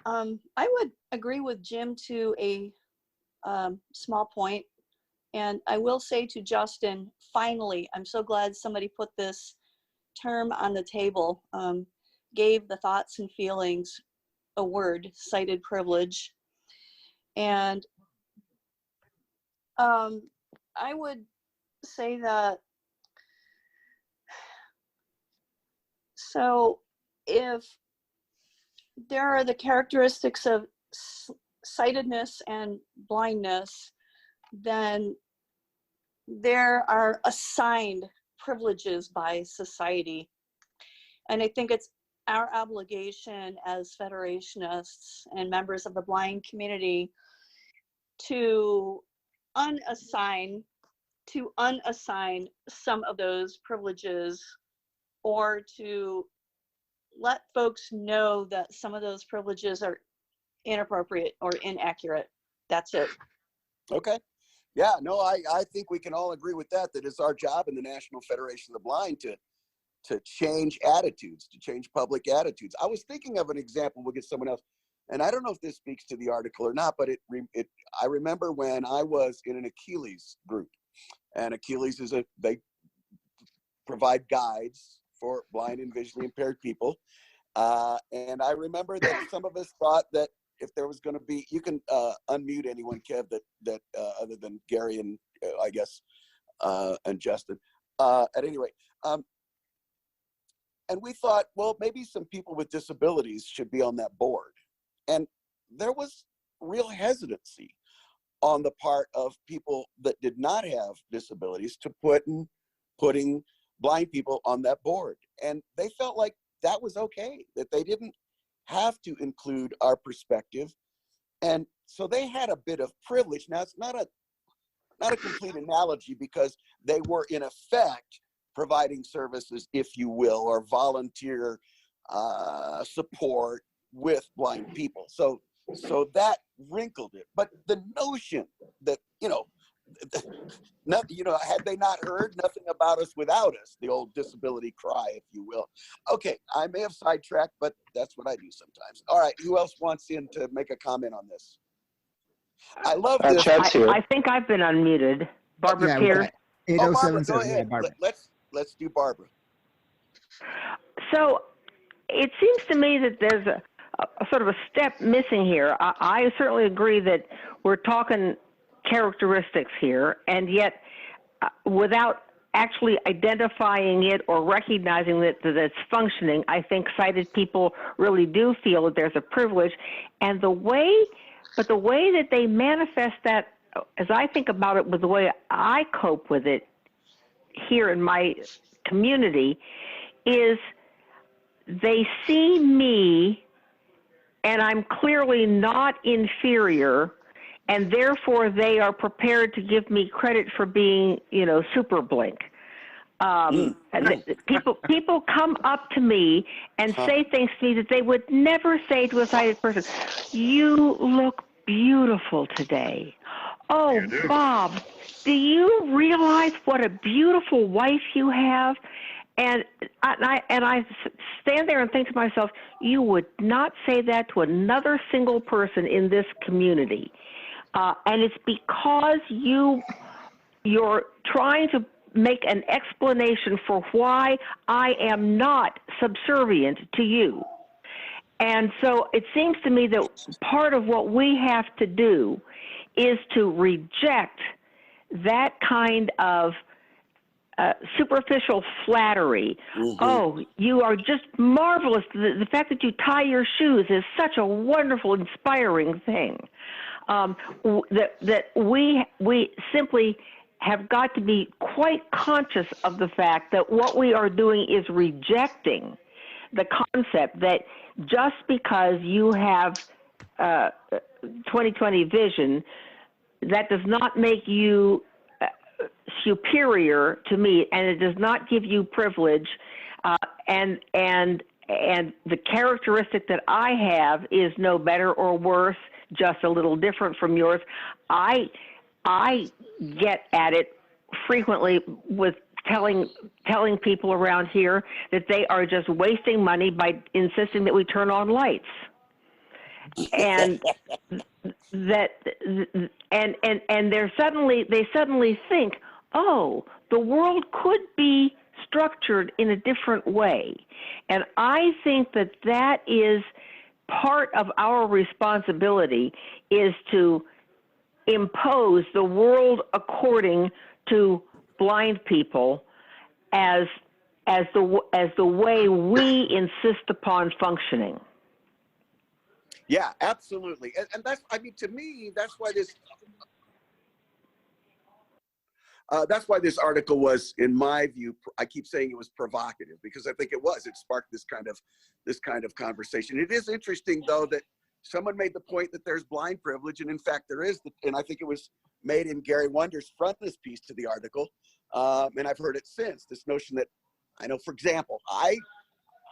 I would agree with Jim to a small point. And I will say to Justin, finally, I'm so glad somebody put this term on the table, gave the thoughts and feelings a word, sighted privilege. And I would say that, so if there are the characteristics of sightedness and blindness, then there are assigned privileges by society. And I think it's our obligation as federationists and members of the blind community to unassign some of those privileges, or to let folks know that some of those privileges are inappropriate or inaccurate. That's it. Okay. Yeah, no, I think we can all agree with that, that it's our job in the National Federation of the Blind to change attitudes, to change public attitudes. I was thinking of an example, we'll get someone else, and I don't know if this speaks to the article or not, but I remember when I was in an Achilles group, and Achilles they provide guides for blind and visually impaired people. And I remember that some of us thought that if there was going to be, you can unmute anyone, Kev, that other than Gary and I guess, and Justin, at any rate. And we thought, well, maybe some people with disabilities should be on that board. And there was real hesitancy on the part of people that did not have disabilities to putting blind people on that board. And they felt like that was okay, that they didn't have to include our perspective. And so they had a bit of privilege. Now, it's not not a complete analogy, because they were in effect providing services, if you will, or volunteer support with blind people. So that wrinkled it. But the notion that, had they not heard, nothing about us without us, the old disability cry, if you will. Okay, I may have sidetracked, but that's what I do sometimes. All right, who else wants in to make a comment on this? I love this. Chad's here. I think I've been unmuted. Barbara Yeah, Pierce. we got Oh, Barbara, 8077. go ahead. Barbara. Let's do Barbara. So it seems to me that there's a sort of a step missing here. I certainly agree that we're talking characteristics here, and yet without actually identifying it or recognizing that it's functioning, I think sighted people really do feel that there's a privilege. And the way that they manifest that, as I think about it, with the way I cope with it here in my community, is they see me and I'm clearly not inferior, and therefore they are prepared to give me credit for being, super blink. People come up to me and say things to me that they would never say to a sighted person. You look beautiful today. Oh, Bob, do you realize what a beautiful wife you have? And I stand there and think to myself, you would not say that to another single person in this community. And it's because you're trying to make an explanation for why I am not subservient to you. And so it seems to me that part of what we have to do is to reject that kind of superficial flattery. Mm-hmm. Oh, you are just marvelous. The fact that you tie your shoes is such a wonderful, inspiring thing. That we simply have got to be quite conscious of the fact that what we are doing is rejecting the concept that just because you have 20/20 vision, that does not make you superior to me, and it does not give you privilege. And the characteristic that I have is no better or worse, just a little different from yours. I get at it frequently with telling people around here that they are just wasting money by insisting that we turn on lights. And they suddenly think, oh, the world could be structured in a different way. And I think that is part of our responsibility, is to impose the world according to blind people as the way we insist upon functioning. Yeah, absolutely. And that's, to me, that's why this article was, in my view, I keep saying it was provocative, because I think it was. It sparked this kind of conversation. It is interesting, though, that someone made the point that there's blind privilege, and in fact there is, and I think it was made in Gary Wonder's frontispiece to the article, and I've heard it since. This notion that, I know, for example,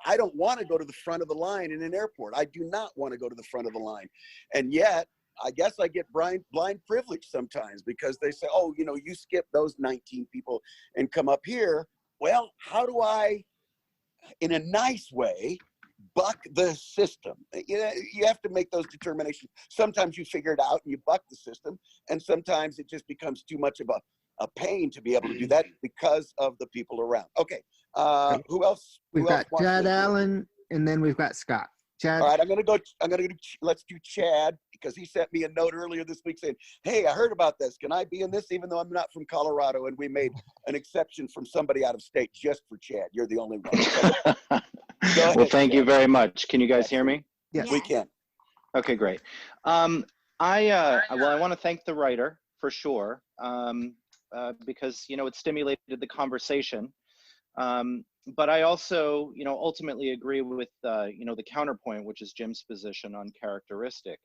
I don't want to go to the front of the line in an airport. I do not want to go to the front of the line, and yet I guess I get blind privilege sometimes, because they say, oh, you skip those 19 people and come up here. Well, how do I, in a nice way, buck the system? You have to make those determinations. Sometimes you figure it out and you buck the system, and sometimes it just becomes too much of a pain to be able to do that because of the people around. Okay, who else? We've got Chad Allen, and then we've got Scott. Chad. All right, let's do Chad, because he sent me a note earlier this week saying, hey, I heard about this. Can I be in this, even though I'm not from Colorado? And we made an exception from somebody out of state just for Chad. You're the only one. Well, thank you very much. Can you guys hear me? Yes. We can. Okay, great. I want to thank the writer for sure, because, it stimulated the conversation. But I also, ultimately agree with, the counterpoint, which is Jim's position on characteristic.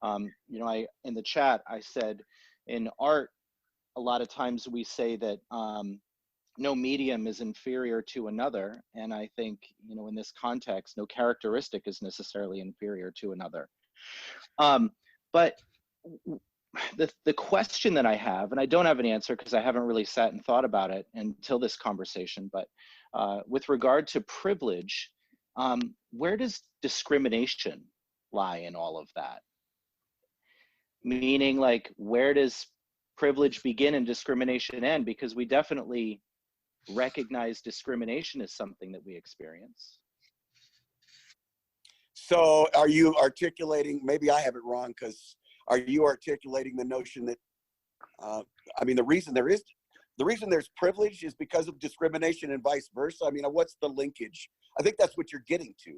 In the chat, I said, in art, a lot of times we say that no medium is inferior to another. And I think, you know, in this context, no characteristic is necessarily inferior to another. But the question that I have, and I don't have an answer because I haven't really sat and thought about it until this conversation, but with regard to privilege, where does discrimination lie in all of that? Meaning, like, where does privilege begin and discrimination end? Because we definitely recognize discrimination as something that we experience. So are you articulating, maybe I have it wrong, because are you articulating the notion that, I mean, the reason there's privilege is because of discrimination and vice versa? I mean, what's the linkage? I think that's what you're getting to.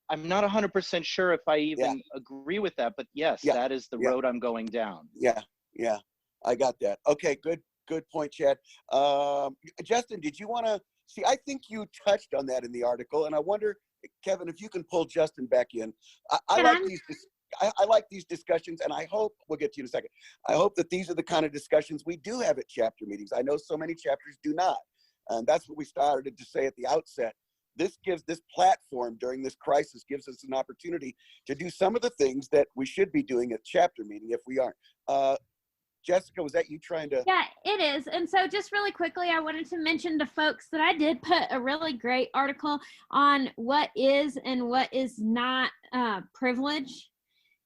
I'm not 100% sure if I even agree with that, but yes, that is the road I'm going down. Yeah, I got that. Okay, good point, Chad. Justin, did you want to see? I think you touched on that in the article, and I wonder, Kevin, if you can pull Justin back in. I like these discussions, and I hope we'll get to you in a second. I hope that these are the kind of discussions we do have at chapter meetings. I know so many chapters do not, and that's what we started to say at the outset. This platform during this crisis gives us an opportunity to do some of the things that we should be doing at chapter meeting if we aren't. Jessica, was that you trying to? Yeah, it is. And so just really quickly, I wanted to mention to folks that I did put a really great article on what is and what is not privilege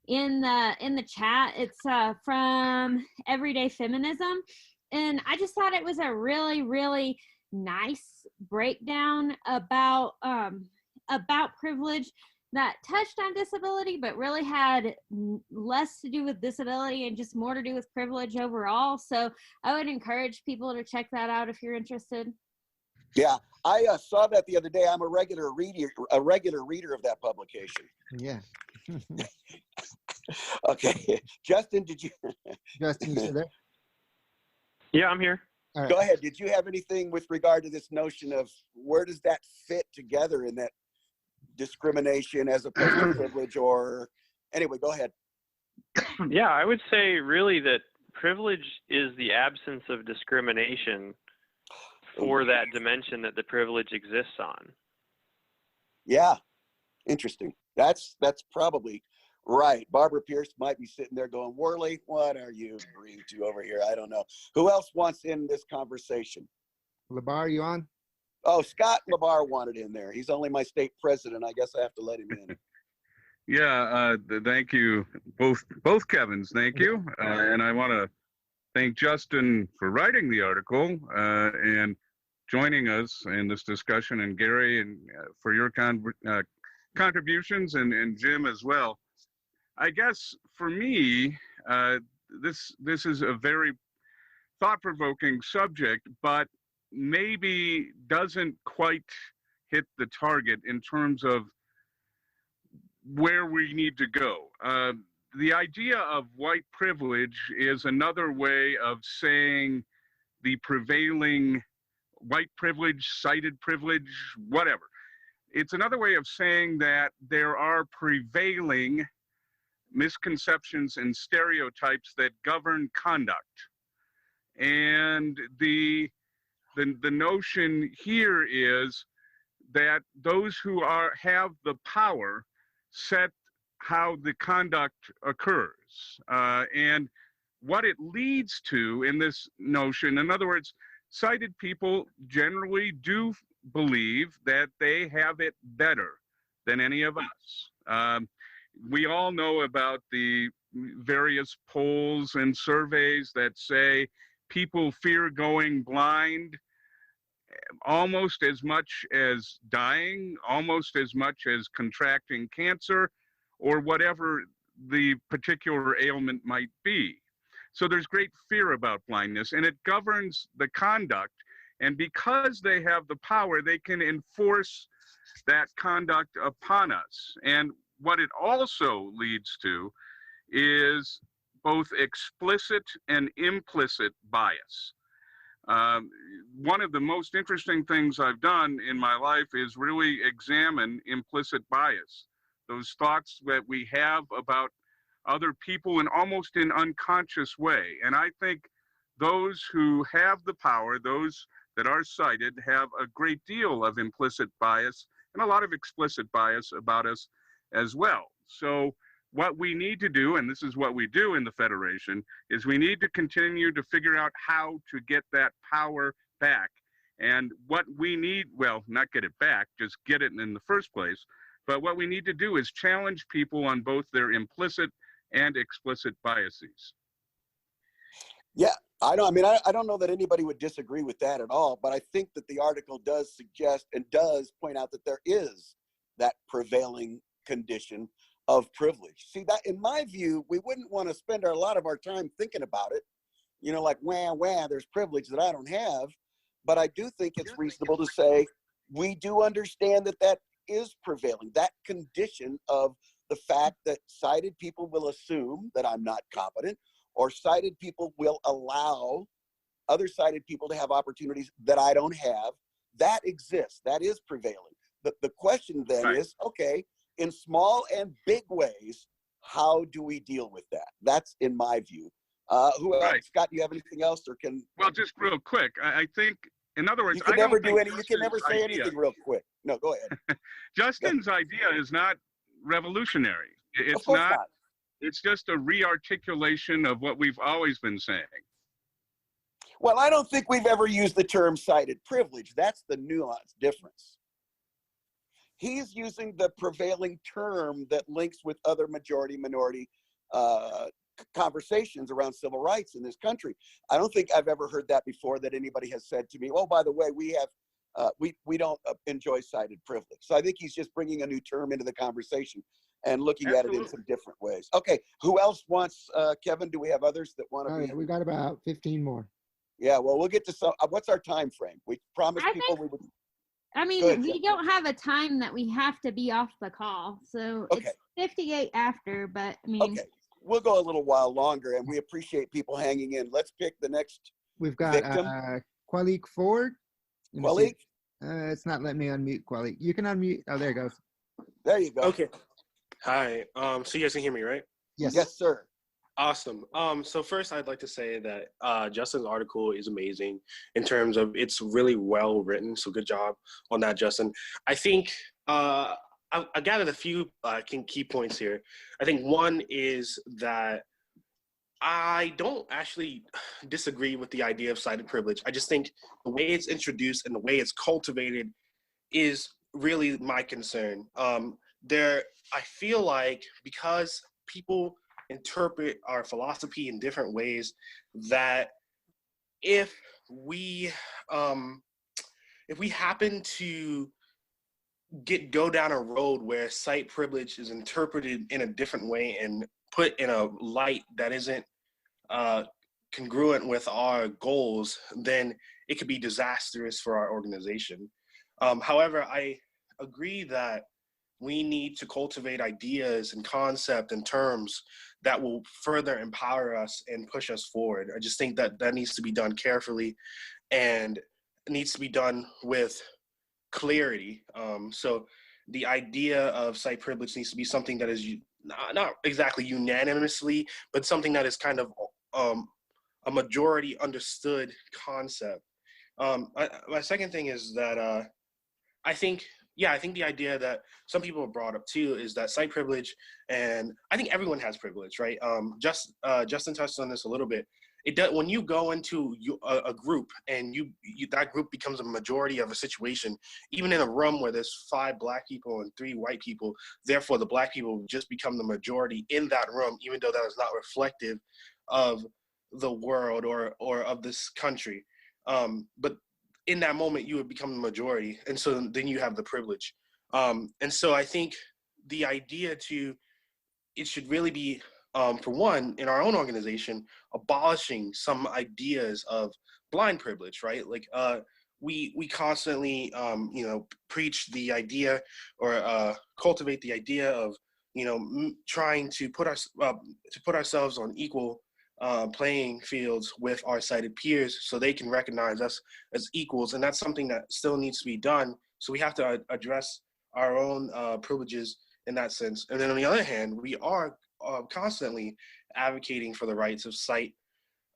in the chat. It's from Everyday Feminism. And I just thought it was a really, really nice breakdown about privilege that touched on disability, but really had less to do with disability and just more to do with privilege overall. So I would encourage people to check that out if you're interested. Yeah, I saw that the other day. I'm a regular reader of that publication. Yeah. Okay, Justin, did you? Justin, you still there? Yeah, I'm here. All right. Go ahead. Did you have anything with regard to this notion of where does that fit together in that discrimination as opposed to privilege? Or anyway, go ahead. Yeah, I would say really that privilege is the absence of discrimination for that dimension that the privilege exists on. Yeah, interesting. That's probably right. Barbara Pierce might be sitting there going, Worley, what are you agreeing to over here? I don't know. Who else wants in this conversation? Labar, you on? Oh, Scott Labar wanted in there. He's only my state president. I guess I have to let him in. Yeah, thank you, both Kevins. Thank you, and I want to thank Justin for writing the article and joining us in this discussion, and Gary and for your contributions, and Jim as well. I guess for me, this is a very thought-provoking subject, but maybe doesn't quite hit the target in terms of where we need to go. The idea of white privilege is another way of saying the prevailing white privilege, cited privilege, whatever. It's another way of saying that there are prevailing misconceptions and stereotypes that govern conduct. And the notion here is that those who have the power set how the conduct occurs. And what it leads to in this notion, in other words, sighted people generally do believe that they have it better than any of us. We all know about the various polls and surveys that say people fear going blind almost as much as dying, almost as much as contracting cancer, or whatever the particular ailment might be. So there's great fear about blindness, and it governs the conduct. And because they have the power, they can enforce that conduct upon us. And what it also leads to is both explicit and implicit bias. One of the most interesting things I've done in my life is really examine implicit bias, those thoughts that we have about other people in almost an unconscious way. And I think those who have the power, those that are cited, have a great deal of implicit bias and a lot of explicit bias about us as well. So what we need to do, and this is what we do in the Federation, is we need to continue to figure out how to get that power back. And what we need, well, not get it back, just get it in the first place. But what we need to do is challenge people on both their implicit and explicit biases. Yeah, I don't know that anybody would disagree with that at all, but I think that the article does suggest and does point out that there is that prevailing condition of privilege. See, that in my view, we wouldn't want to spend a lot of our time thinking about it, you know, like, wah, there's privilege that I don't have. But I do think it's reasonable to say we do understand that that is prevailing, that condition of the fact that sighted people will assume that I'm not competent, or sighted people will allow other sighted people to have opportunities that I don't have. That exists. That is prevailing. The question then is, okay, in small and big ways, how do we deal with that? That's in my view. Who else? Scott, do you have anything else, or can? Well, just real quick, I think, in other words, You can never do any. You can never say anything real quick. No, go ahead. Justin's idea is not revolutionary. It's not. It's just a re-articulation of what we've always been saying. Well, I don't think we've ever used the term sighted privilege. That's the nuance difference. He's using the prevailing term that links with other majority-minority conversations around civil rights in this country. I don't think I've ever heard that before, that anybody has said to me, oh, by the way, we have, we don't enjoy sighted privilege. So I think he's just bringing a new term into the conversation and looking at it in some different ways. Okay, who else wants, Kevin, do we have others that want to be? Yeah, we got about 15 more. Yeah, well, we'll get to some, what's our time frame? We promised people we would. I mean, ahead, we don't have a time that we have to be off the call. So it's 58 after, but I mean. Okay, we'll go a little while longer, and we appreciate people hanging in. Let's pick the next We've got victim. Kwalik Ford. Kwalik? It's not letting me unmute Kwalik. You can unmute. Oh, there it goes. There you go. Okay. Hi. So you guys can hear me, right? Yes. Yes, sir. Awesome. So first, I'd like to say that Justin's article is amazing in terms of it's really well written. So good job on that, Justin. I think I gathered a few key points here. I think one is that I don't actually disagree with the idea of sighted privilege. I just think the way it's introduced and the way it's cultivated is really my concern. I feel like because people interpret our philosophy in different ways, that if we happen to go down a road where sight privilege is interpreted in a different way and put in a light that isn't congruent with our goals, then it could be disastrous for our organization. However, I agree that we need to cultivate ideas and concept and terms that will further empower us and push us forward. I just think that that needs to be done carefully, and it needs to be done with clarity. So the idea of sight privilege needs to be something that is not exactly unanimously, but something that is kind of a majority understood concept. My second thing is that I think the idea that some people have brought up too is that sight privilege, and I think everyone has privilege, right? Justin touched on this a little bit. When you go into a group and that group becomes a majority of a situation, even in a room where there's 5 Black people and 3 white people, therefore the Black people just become the majority in that room, even though that is not reflective of the world or of this country. But in that moment, you would become the majority. And so then you have the privilege. And so I think the idea it should really be, for one, in our own organization, abolishing some ideas of blind privilege, right? Like we constantly, preach the idea or cultivate the idea of, trying to put ourselves on equal playing fields with our sighted peers so they can recognize us as equals. And that's something that still needs to be done. So we have to address our own privileges in that sense. And then on the other hand, we are constantly advocating for the rights of sight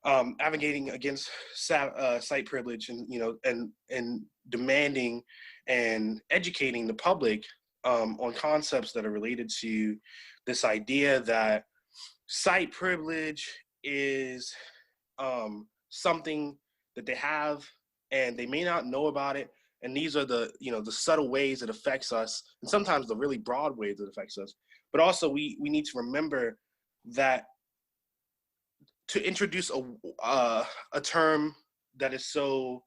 advocating against sight privilege, and and demanding and educating the public on concepts that are related to this idea that sight privilege is something that they have and they may not know about it. And these are the the subtle ways it affects us, and sometimes the really broad ways it affects us. But also we need to remember that to introduce a term that is so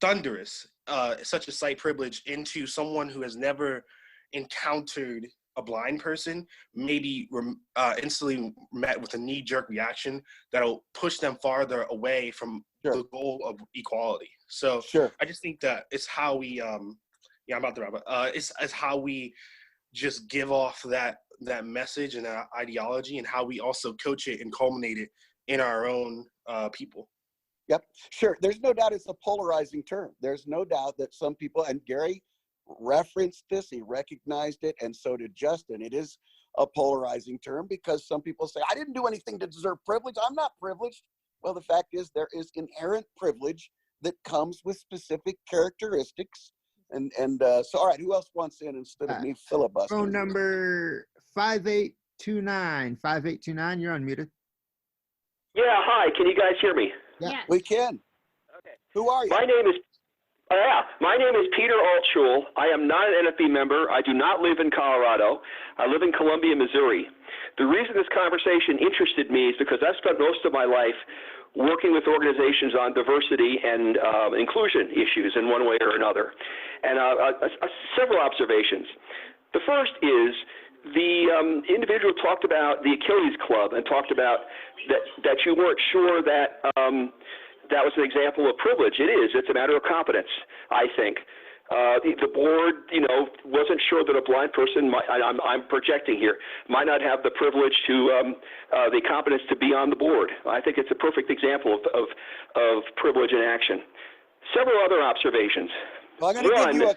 thunderous, such as sight privilege, into someone who has never encountered a blind person, maybe instantly met with a knee-jerk reaction that'll push them farther away from the goal of equality. So I just think that it's how we I'm about to wrap up. It's how we just give off that message and that ideology, and how we also coach it and culminate it in our own people. Yep, sure. There's no doubt it's a polarizing term. There's no doubt that some people, and Gary referenced this, he recognized it, and so did Justin. It is a polarizing term because some people say, I didn't do anything to deserve privilege. I'm not privileged. Well, the fact is there is inherent privilege that comes with specific characteristics. And so, all right, who else wants in instead of me filibustering? Phone number 5829. 5829, you're unmuted. Yeah, hi. Can you guys hear me? Yeah, we can. Okay. Who are you? My name is Peter Altschul. I am not an NFB member. I do not live in Colorado. I live in Columbia, Missouri. The reason this conversation interested me is because I've spent most of my life working with organizations on diversity and inclusion issues in one way or another. And several observations. The first is the individual talked about the Achilles Club and talked about that you weren't sure that that was an example of privilege. It is. It's a matter of competence, I think. The board, wasn't sure that a blind person, I'm projecting here, might not have the privilege to, the competence to be on the board. I think it's a perfect example of privilege in action. Several other observations. Well, I'm going to give you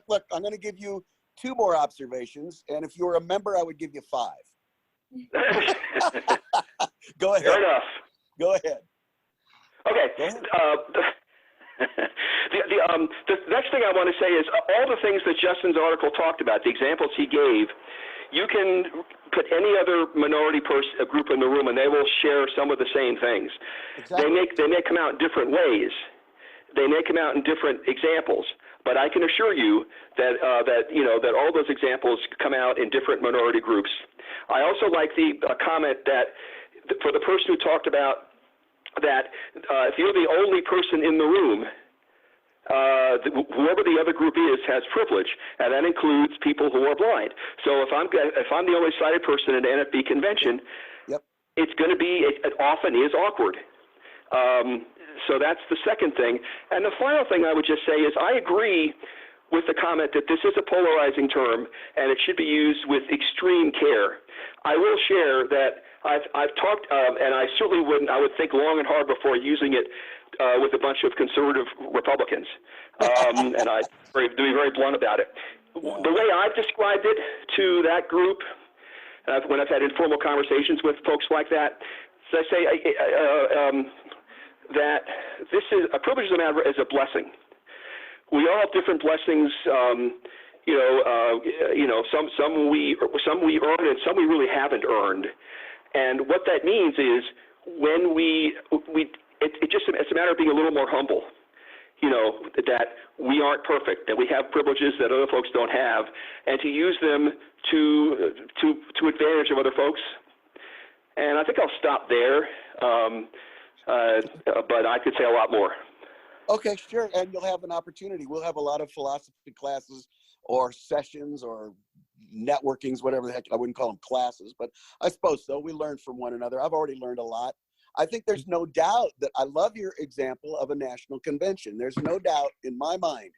look, I'm going to give you 2 more observations, and if you were a member, I would give you 5. Go ahead. Fair enough. Go ahead. Okay. The next thing I want to say is all the things that Justin's article talked about, the examples he gave, you can put any other minority group in the room and they will share some of the same things. Exactly. They may come out in different ways. They may come out in different examples, but I can assure you that that all those examples come out in different minority groups. I also like the comment that for the person who talked about that if you're the only person in the room, whoever the other group is has privilege, and that includes people who are blind. So if I'm the only sighted person at an NFB convention, it's going to be, it often is awkward. So that's the second thing. And the final thing I would just say is I agree with the comment that this is a polarizing term and it should be used with extreme care. I will share that I've talked, and I certainly I would think long and hard before using it with a bunch of conservative Republicans. And I'd be very blunt about it. The way I've described it to that group, when I've had informal conversations with folks like that, so I say that this is a privilege is a blessing. We all have different blessings. Some we earn and some we really haven't earned. And what that means is when it's a matter of being a little more humble. That we aren't perfect, that we have privileges that other folks don't have, and to use them to advantage of other folks. And I think I'll stop there, but I could say a lot more. Okay, sure, and you'll have an opportunity. We'll have a lot of philosophy classes or sessions or networkings, whatever the heck. I wouldn't call them classes, but I suppose so. We learn from one another. I've already learned a lot. I think there's no doubt that I love your example of a national convention. There's no doubt in my mind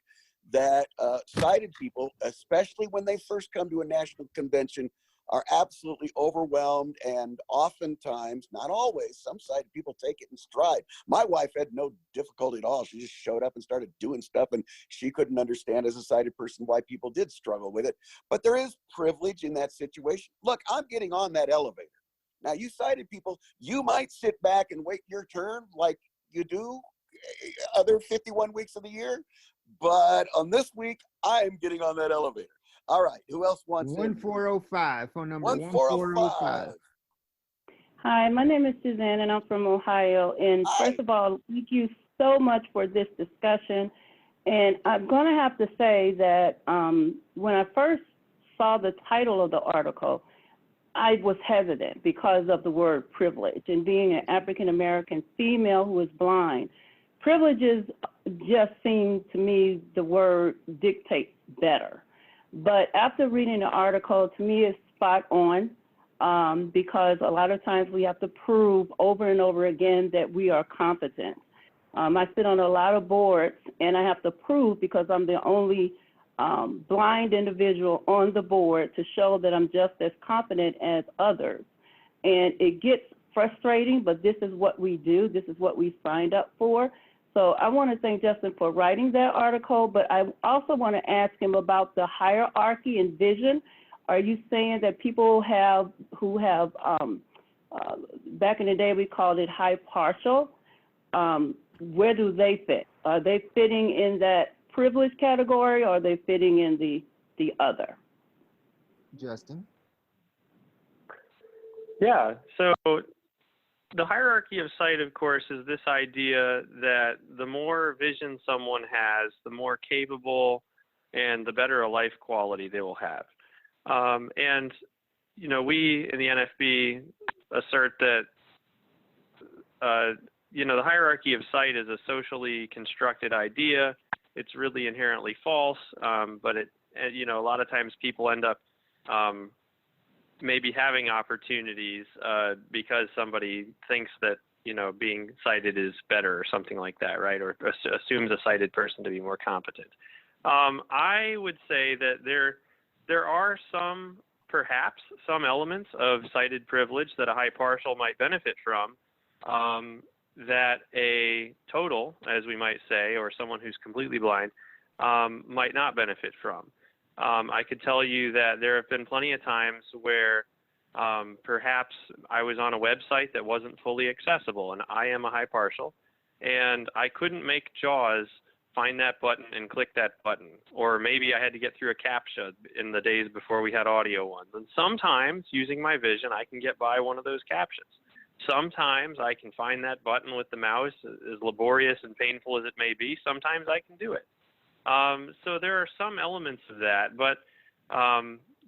that sighted people, especially when they first come to a national convention, are absolutely overwhelmed, and oftentimes, not always, some sighted people take it in stride. My wife had no difficulty at all. She just showed up and started doing stuff, and she couldn't understand as a sighted person why people did struggle with it. But there is privilege in that situation. Look, I'm getting on that elevator. Now, you sighted people, you might sit back and wait your turn like you do other 51 weeks of the year, but on this week, I am getting on that elevator. All right, who else wants 1405, phone number 1405. 1405. Hi, my name is Suzanne, and I'm from Ohio. And first of all, thank you so much for this discussion. And I'm going to have to say that when I first saw the title of the article, I was hesitant because of the word privilege. And being an African-American female who is blind, privileges just seem to me the word dictates better. But after reading the article, to me, it's spot on. Because a lot of times we have to prove over and over again that we are competent. I sit on a lot of boards, and I have to prove, because I'm the only blind individual on the board, to show that I'm just as competent as others. And it gets frustrating, but this is what we do. This is what we signed up for. So I want to thank Justin for writing that article, but I also want to ask him about the hierarchy and vision. Are you saying that people who have, back in the day we called it high partial, where do they fit? Are they fitting in that privilege category, or are they fitting in the other? Justin? Yeah, so the hierarchy of sight, of course, is this idea that the more vision someone has, the more capable and the better a life quality they will have. And, you know, we in the NFB assert that, you know, the hierarchy of sight is a socially constructed idea. It's really inherently false, but you know, a lot of times people end up maybe having opportunities because somebody thinks that, you know, being sighted is better or something like that, right? Or assumes a sighted person to be more competent. I would say that there are perhaps some elements of sighted privilege that a high partial might benefit from, that a total, as we might say, or someone who's completely blind, might not benefit from. I could tell you that there have been plenty of times where perhaps I was on a website that wasn't fully accessible, and I am a high partial, and I couldn't make JAWS find that button and click that button. Or maybe I had to get through a CAPTCHA in the days before we had audio ones. And sometimes, using my vision, I can get by one of those CAPTCHAs. Sometimes I can find that button with the mouse, as laborious and painful as it may be. Sometimes I can do it. So there are some elements of that, but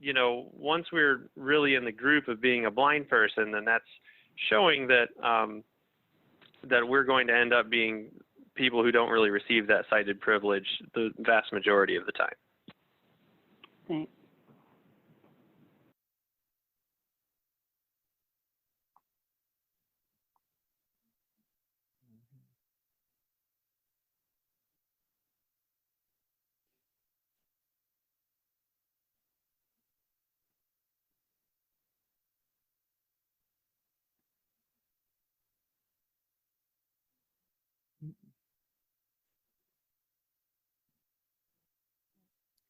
you know, once we're really in the group of being a blind person, then that's showing that that we're going to end up being people who don't really receive that sighted privilege the vast majority of the time. Thanks.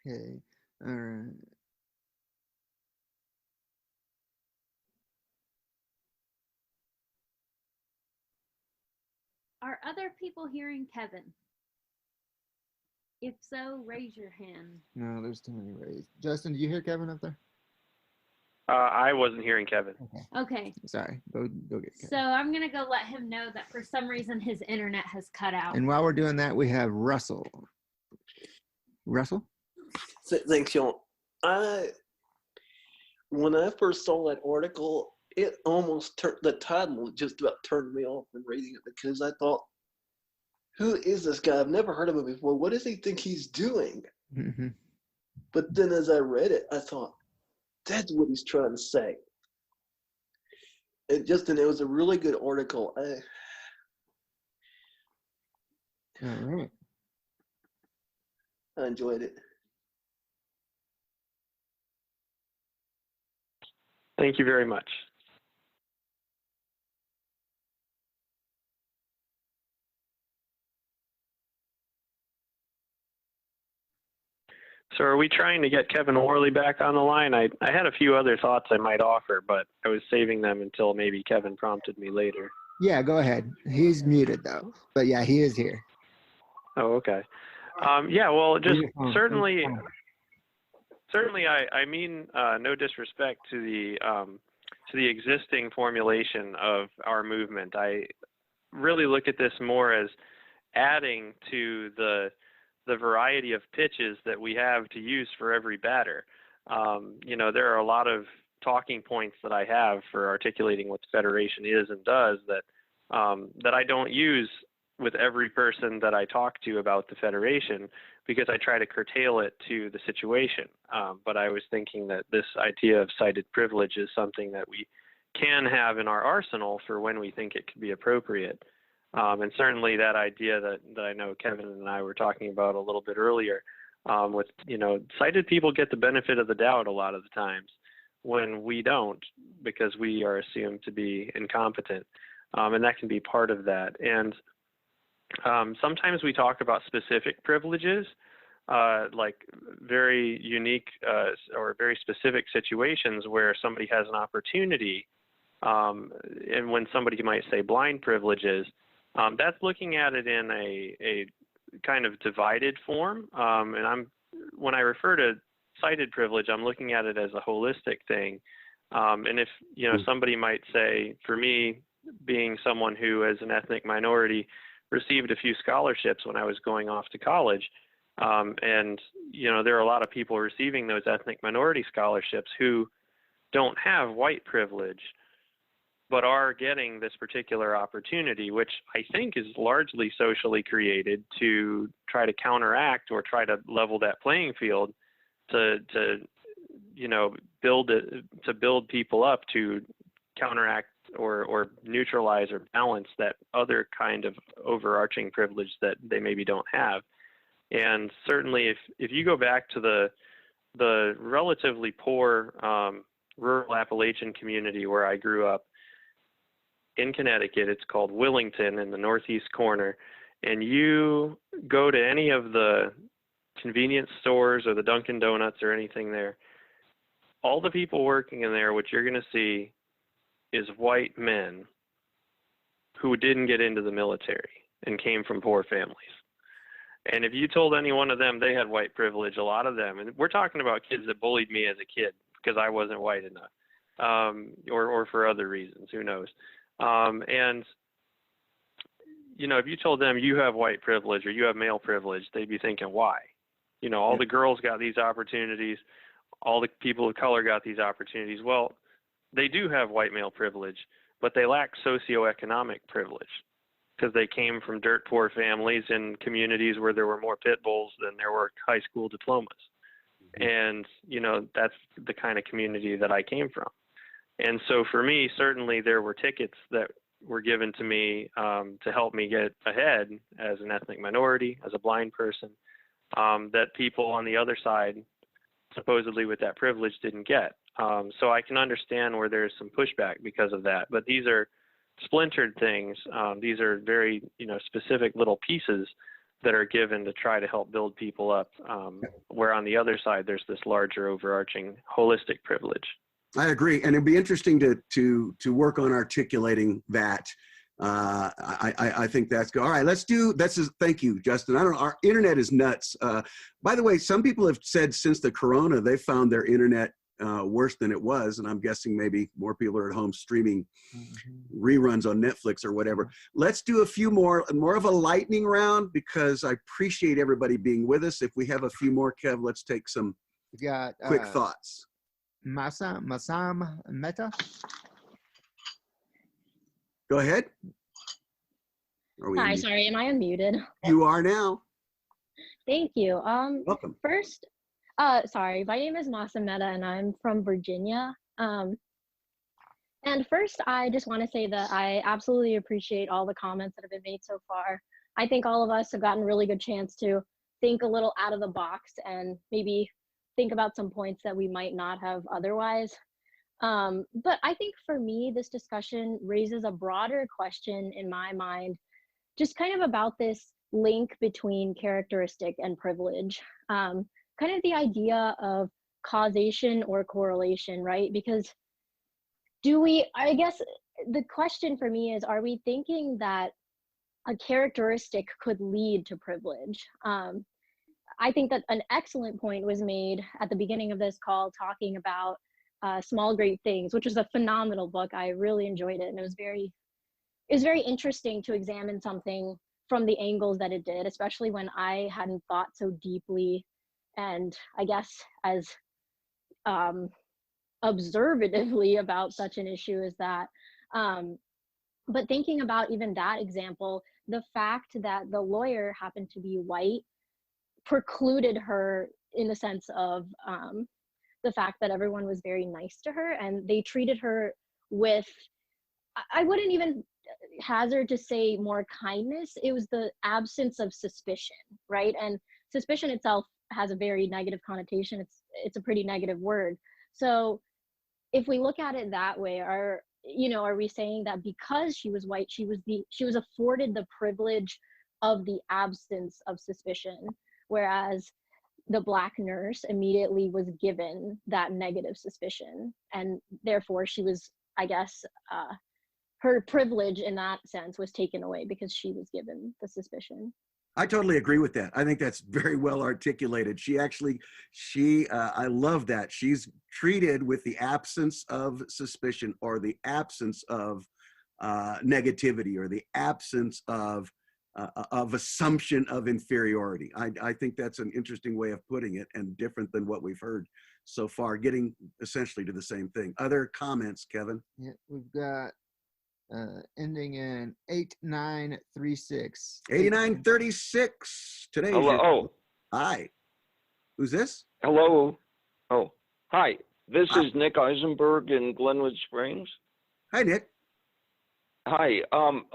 Okay, all right. Are other people hearing Kevin? If so, raise your hand. No, there's too many raised. Justin, do you hear Kevin up there? I wasn't hearing Kevin. Okay. Sorry, go get Kevin. So I'm going to go let him know that for some reason his internet has cut out. And while we're doing that, we have Russell. Russell? Thanks, y'all. When I first saw that article, it almost turned, the title just about turned me off from reading it, because I thought, who is this guy? I've never heard of him before. What does he think he's doing? Mm-hmm. But then as I read it, I thought, that's what he's trying to say. And it was a really good article. All right. I enjoyed it. Thank you very much. So are we trying to get Kevin Worley back on the line? I had a few other thoughts I might offer, but I was saving them until maybe Kevin prompted me later. Yeah, go ahead. He's muted though, but yeah, he is here. Oh, okay. Yeah, well, just Your phone. certainly, I mean no disrespect to the existing formulation of our movement. I really look at this more as adding to the variety of pitches that we have to use for every batter. You know, there are a lot of talking points that I have for articulating what the Federation is and does that that I don't use with every person that I talk to about the Federation, because I try to curtail it to the situation. But I was thinking that this idea of cited privilege is something that we can have in our arsenal for when we think it could be appropriate. And certainly that idea that I know Kevin and I were talking about a little bit earlier, with, you know, cited people get the benefit of the doubt a lot of the times when we don't, because we are assumed to be incompetent. And that can be part of that. And sometimes we talk about specific privileges, like very unique or very specific situations where somebody has an opportunity. And when somebody might say blind privileges, that's looking at it in a kind of divided form. And when I refer to cited privilege, I'm looking at it as a holistic thing. And if, you know, somebody might say, for me, being someone who as an ethnic minority received a few scholarships when I was going off to college, and, you know, there are a lot of people receiving those ethnic minority scholarships who don't have white privilege, but are getting this particular opportunity, which I think is largely socially created to try to counteract or try to level that playing field to you know, build people up to counteract or neutralize or balance that other kind of overarching privilege that they maybe don't have. And certainly if you go back to the relatively poor rural Appalachian community where I grew up in Connecticut, it's called Willington in the northeast corner, and you go to any of the convenience stores or the Dunkin' Donuts or anything there, all the people working in there, what you're going to see is white men who didn't get into the military and came from poor families. And if you told any one of them they had white privilege, a lot of them, and we're talking about kids that bullied me as a kid because I wasn't white enough, or for other reasons, who knows. And, you know, if you told them you have white privilege or you have male privilege, they'd be thinking, why? You know, all the girls got these opportunities, all the people of color got these opportunities. Well, they do have white male privilege, but they lack socioeconomic privilege because they came from dirt poor families in communities where there were more pit bulls than there were high school diplomas. And, you know, that's the kind of community that I came from. And so for me, certainly there were tickets that were given to me to help me get ahead as an ethnic minority, as a blind person, that people on the other side, supposedly with that privilege, didn't get. So I can understand where there's some pushback because of that. But these are splintered things. These are very, you know, specific little pieces that are given to try to help build people up, where on the other side there's this larger overarching holistic privilege. I agree, and it'd be interesting to work on articulating that. I think that's good. All right, let's do. Thank you, Justin. I don't know. Our internet is nuts. By the way, some people have said since the corona they found their internet worse than it was, and I'm guessing maybe more people are at home streaming reruns on Netflix or whatever. Let's do a few more of a lightning round because I appreciate everybody being with us. If we have a few more, Kev, let's take some quick thoughts. Masam Mehta. Go ahead. Hi, sorry, am I unmuted? You are now. Thank you. Welcome. First, sorry, my name is Masa Mehta and I'm from Virginia. And first, I just want to say that I absolutely appreciate all the comments that have been made so far. I think all of us have gotten a really good chance to think a little out of the box and maybe think about some points that we might not have otherwise. But I think for me, this discussion raises a broader question in my mind, just kind of about this link between characteristic and privilege. kind of the idea of causation or correlation, right? Because I guess the question for me is, are we thinking that a characteristic could lead to privilege? I think that an excellent point was made at the beginning of this call talking about Small Great Things, which was a phenomenal book. I really enjoyed it, and it was very interesting to examine something from the angles that it did, especially when I hadn't thought so deeply and I guess as observatively about such an issue as that. But thinking about even that example, the fact that the lawyer happened to be white precluded her in the sense of the fact that everyone was very nice to her and they treated her with, I wouldn't even hazard to say more kindness. It was the absence of suspicion, right? And suspicion itself has a very negative connotation. It's a pretty negative word. So if we look at it that way, are we saying that because she was white, she was afforded the privilege of the absence of suspicion, whereas the Black nurse immediately was given that negative suspicion, and therefore she was, I guess, her privilege in that sense was taken away because she was given the suspicion. I totally agree with that. I think that's very well articulated. I love that. She's treated with the absence of suspicion or the absence of negativity or the absence of assumption of inferiority. I think that's an interesting way of putting it and different than what we've heard so far, getting essentially to the same thing. Other comments, Kevin? Yeah, we've got ending in 8936. 8936. Today. Hello. Hi. Who's this? Hello. Oh, hi. This is Nick Eisenberg in Glenwood Springs. Hi, Nick. Hi.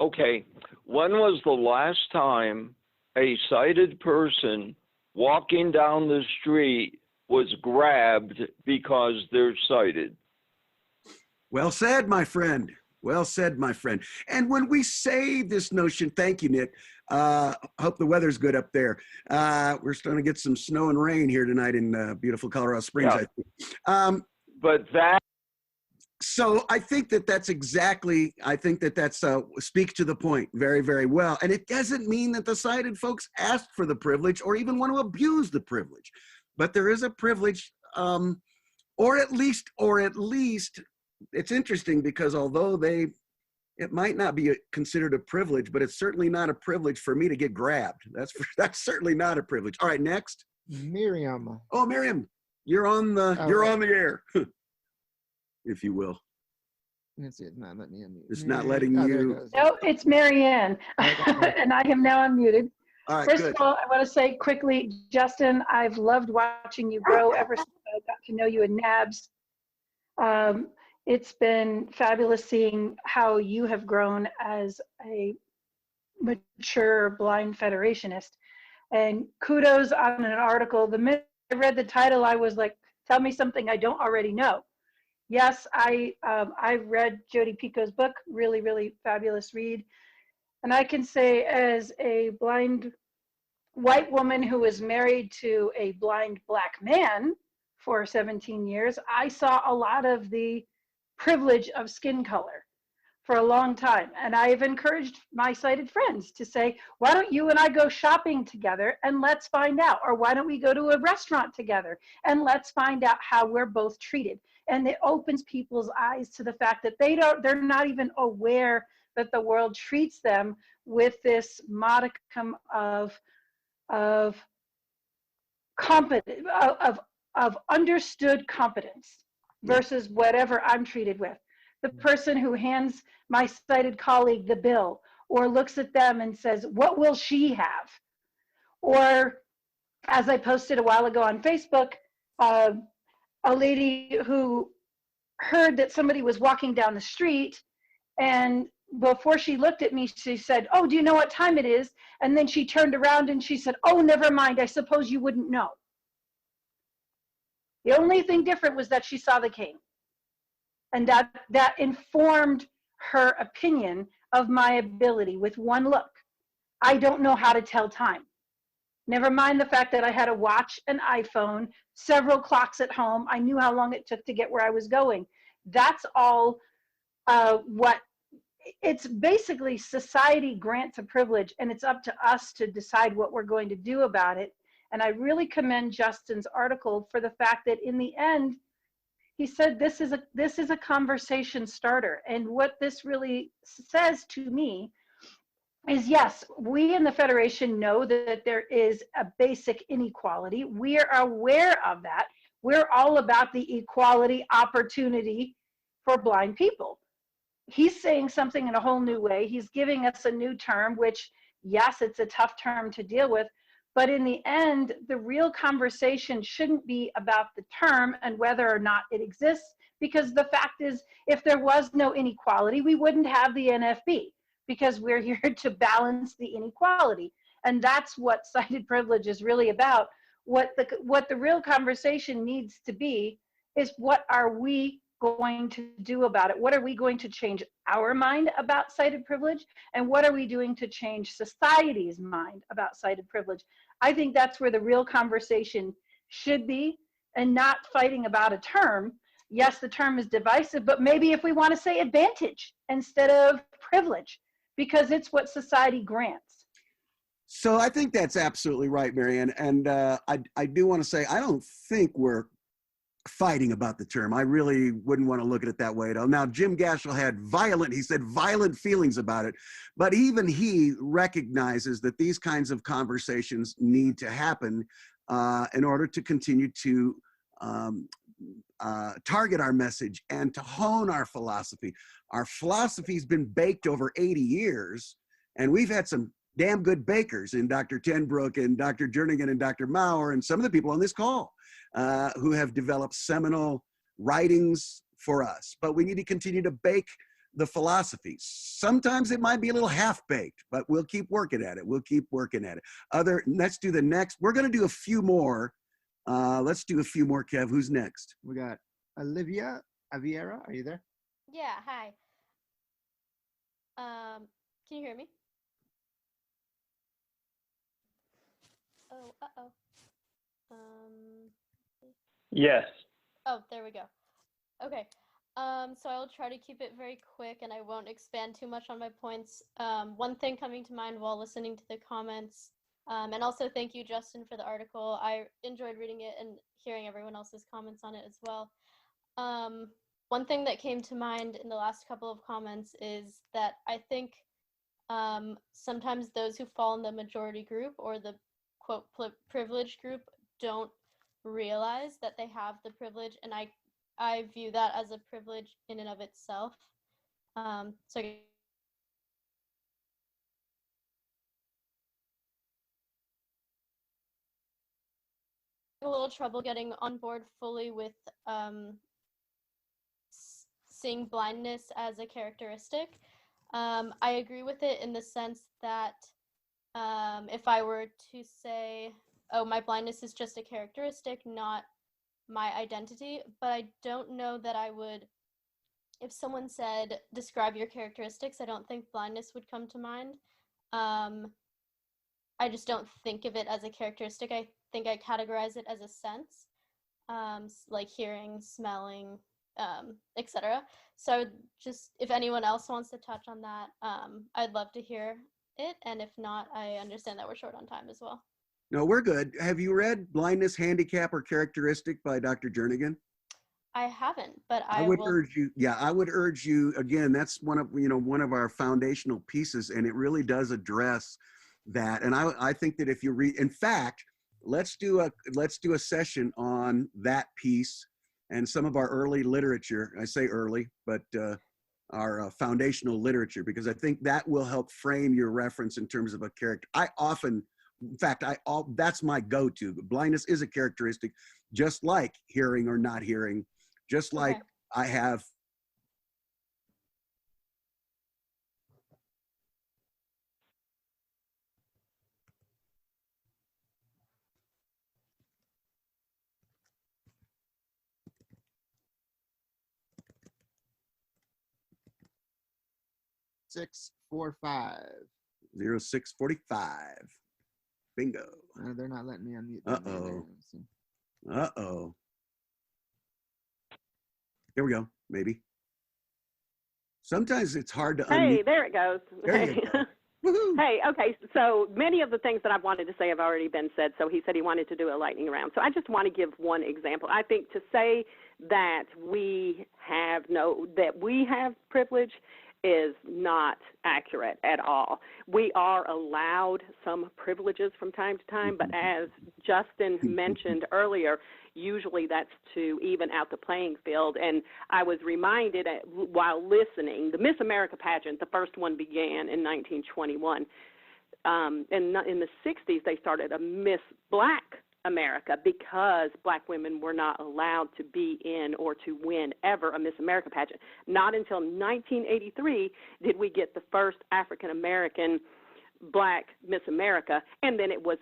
Okay. When was the last time a sighted person walking down the street was grabbed because they're sighted? Well said, my friend. Well said, my friend. And when we say this notion, thank you, Nick. Hope the weather's good up there. We're starting to get some snow and rain here tonight in beautiful Colorado Springs, Yeah. I think. But that. So I think that's speaks to the point very, very well. And it doesn't mean that the sighted folks asked for the privilege or even want to abuse the privilege. But there is a privilege, or at least it's interesting because although it might not be considered a privilege, but it's certainly not a privilege for me to get grabbed. That's certainly not a privilege. All right, next. Miriam. Oh, Miriam, you're on the air, if you will. Let's see, it's not letting me unmute. It's not letting you. No, it's Marianne, and I am now unmuted. All right, First good. of all, I want to say quickly, Justin, I've loved watching you grow ever since I got to know you in NABS. It's been fabulous seeing how you have grown as a mature blind federationist. And kudos on an article. The minute I read the title, I was like, tell me something I don't already know. Yes, I read Jodi Picoult's book, really, really fabulous read. And I can say as a blind white woman who was married to a blind Black man for 17 years, I saw a lot of the privilege of skin color for a long time. And I've encouraged my sighted friends to say, why don't you and I go shopping together and let's find out? Or why don't we go to a restaurant together and let's find out how we're both treated? And it opens people's eyes to the fact that they're not even aware that the world treats them with this modicum of competence, of understood competence versus whatever I'm treated with. The person who hands my sighted colleague the bill or looks at them and says, what will she have? Or as I posted a while ago on Facebook, a lady who heard that somebody was walking down the street, and before she looked at me, she said, oh, do you know what time it is? And then she turned around and she said, oh, never mind, I suppose you wouldn't know. The only thing different was that she saw the cane. And that informed her opinion of my ability with one look. I don't know how to tell time. Never mind the fact that I had a watch, an iPhone, several clocks at home. I knew how long it took to get where I was going. That's all what it's basically society grants a privilege, and it's up to us to decide what we're going to do about it. And I really commend Justin's article for the fact that in the end, he said this is a conversation starter. And what this really says to me is, yes, we in the Federation know that there is a basic inequality. We are aware of that. We're all about the equality opportunity for blind people. He's saying something in a whole new way. He's giving us a new term, which, yes, it's a tough term to deal with. But in the end, the real conversation shouldn't be about the term and whether or not it exists, because the fact is, if there was no inequality, we wouldn't have the NFB, because we're here to balance the inequality. And that's what sighted privilege is really about. What the real conversation needs to be is, what are we going to do about it? What are we going to change our mind about sighted privilege? And what are we doing to change society's mind about sighted privilege? I think that's where the real conversation should be, and not fighting about a term. Yes, the term is divisive, but maybe if we want to say advantage instead of privilege, because it's what society grants. So I think that's absolutely right, Marianne. And I do want to say, I don't think we're fighting about the term. I really wouldn't want to look at it that way at all. Now, Jim Gashel had violent feelings about it, but even he recognizes that these kinds of conversations need to happen in order to continue to target our message and to hone our philosophy. Our philosophy's been baked over 80 years, and we've had some damn good bakers in Dr. Tenbrook and Dr. Jernigan and Dr. Maurer and some of the people on this call who have developed seminal writings for us. But we need to continue to bake the philosophies. Sometimes it might be a little half-baked, but we'll keep working at it. We'll keep working at it. Let's do the next. We're going to do a few more. Let's do a few more, Kev. Who's next? We got Olivia Aviera. Are you there? Yeah, hi. Can you hear me? Oh, uh-oh. Yes. Oh, there we go. Okay. So I'll try to keep it very quick and I won't expand too much on my points. One thing coming to mind while listening to the comments, and also thank you, Justin, for the article. I enjoyed reading it and hearing everyone else's comments on it as well. One thing that came to mind in the last couple of comments is that I think sometimes those who fall in the majority group or the quote privileged group don't realize that they have the privilege, and I view that as a privilege in and of itself. So a little trouble getting on board fully with seeing blindness as a characteristic. I agree with it in the sense that if I were to say, oh, my blindness is just a characteristic, not my identity, but I don't know that I would, if someone said, describe your characteristics, I don't think blindness would come to mind. I just don't think of it as a characteristic. I think I categorize it as a sense, like hearing, smelling, etc. So I would just, if anyone else wants to touch on that, I'd love to hear it. And if not, I understand that we're short on time as well. No, we're good. Have you read Blindness, Handicap, or Characteristic by Dr. Jernigan? I haven't, but I would urge you. Yeah, I would urge you. Again, that's one of our foundational pieces, and it really does address that. And I think that if you read, in fact, let's do a session on that piece and some of our early literature. I say early, but our foundational literature, because I think that will help frame your reference in terms of a character. In fact, that's my go-to. Blindness is a characteristic, just like hearing or not hearing, just like I have. (645) 0645. Bingo. They're not letting me unmute them either. Uh-oh. Let's see. Uh-oh. Here we go, maybe. Sometimes it's hard to unmute. Hey, there it goes. There you go. Woohoo. Hey, okay, so many of the things that I've wanted to say have already been said, so he said he wanted to do a lightning round. So I just want to give one example. I think to say that we have privilege is not accurate at all. We are allowed some privileges from time to time, but as Justin mentioned earlier, usually that's to even out the playing field. And I was reminded while listening, the Miss America pageant, the first one began in 1921. In the 60s, they started a Miss Black America because Black women were not allowed to be in or to win ever a Miss America pageant. Not until 1983 did we get the first African American Black Miss America, and then it was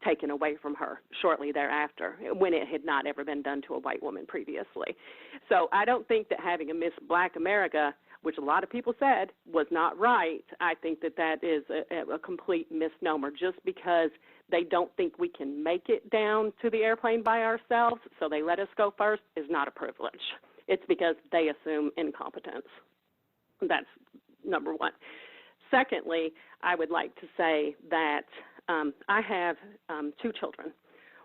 taken away from her shortly thereafter when it had not ever been done to a white woman previously. So I don't think that having a Miss Black America, which a lot of people said was not right, I think that that is a complete misnomer. Just because they don't think we can make it down to the airplane by ourselves, so they let us go first, is not a privilege. It's because they assume incompetence. That's number one. Secondly, I would like to say that I have two children.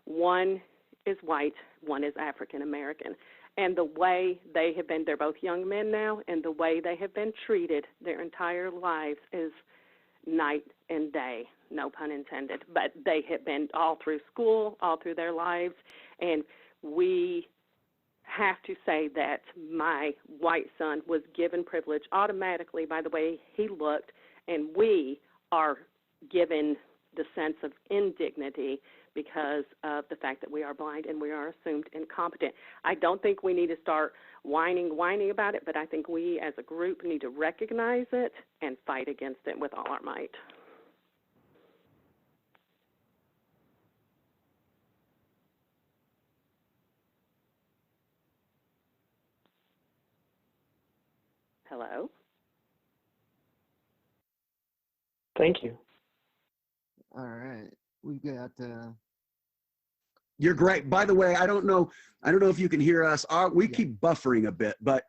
One is white, one is African American. And the way they have been, they're both young men now, and the way they have been treated their entire lives is night and day, no pun intended. But they have been all through school, all through their lives, and we have to say that my white son was given privilege automatically by the way he looked, and we are given the sense of indignity because of the fact that we are blind and we are assumed incompetent. I don't think we need to start whining about it, but I think we as a group need to recognize it and fight against it with all our might. Hello? Thank you. All right. We've got You're great. By the way, I don't know if you can hear us. We keep buffering a bit, but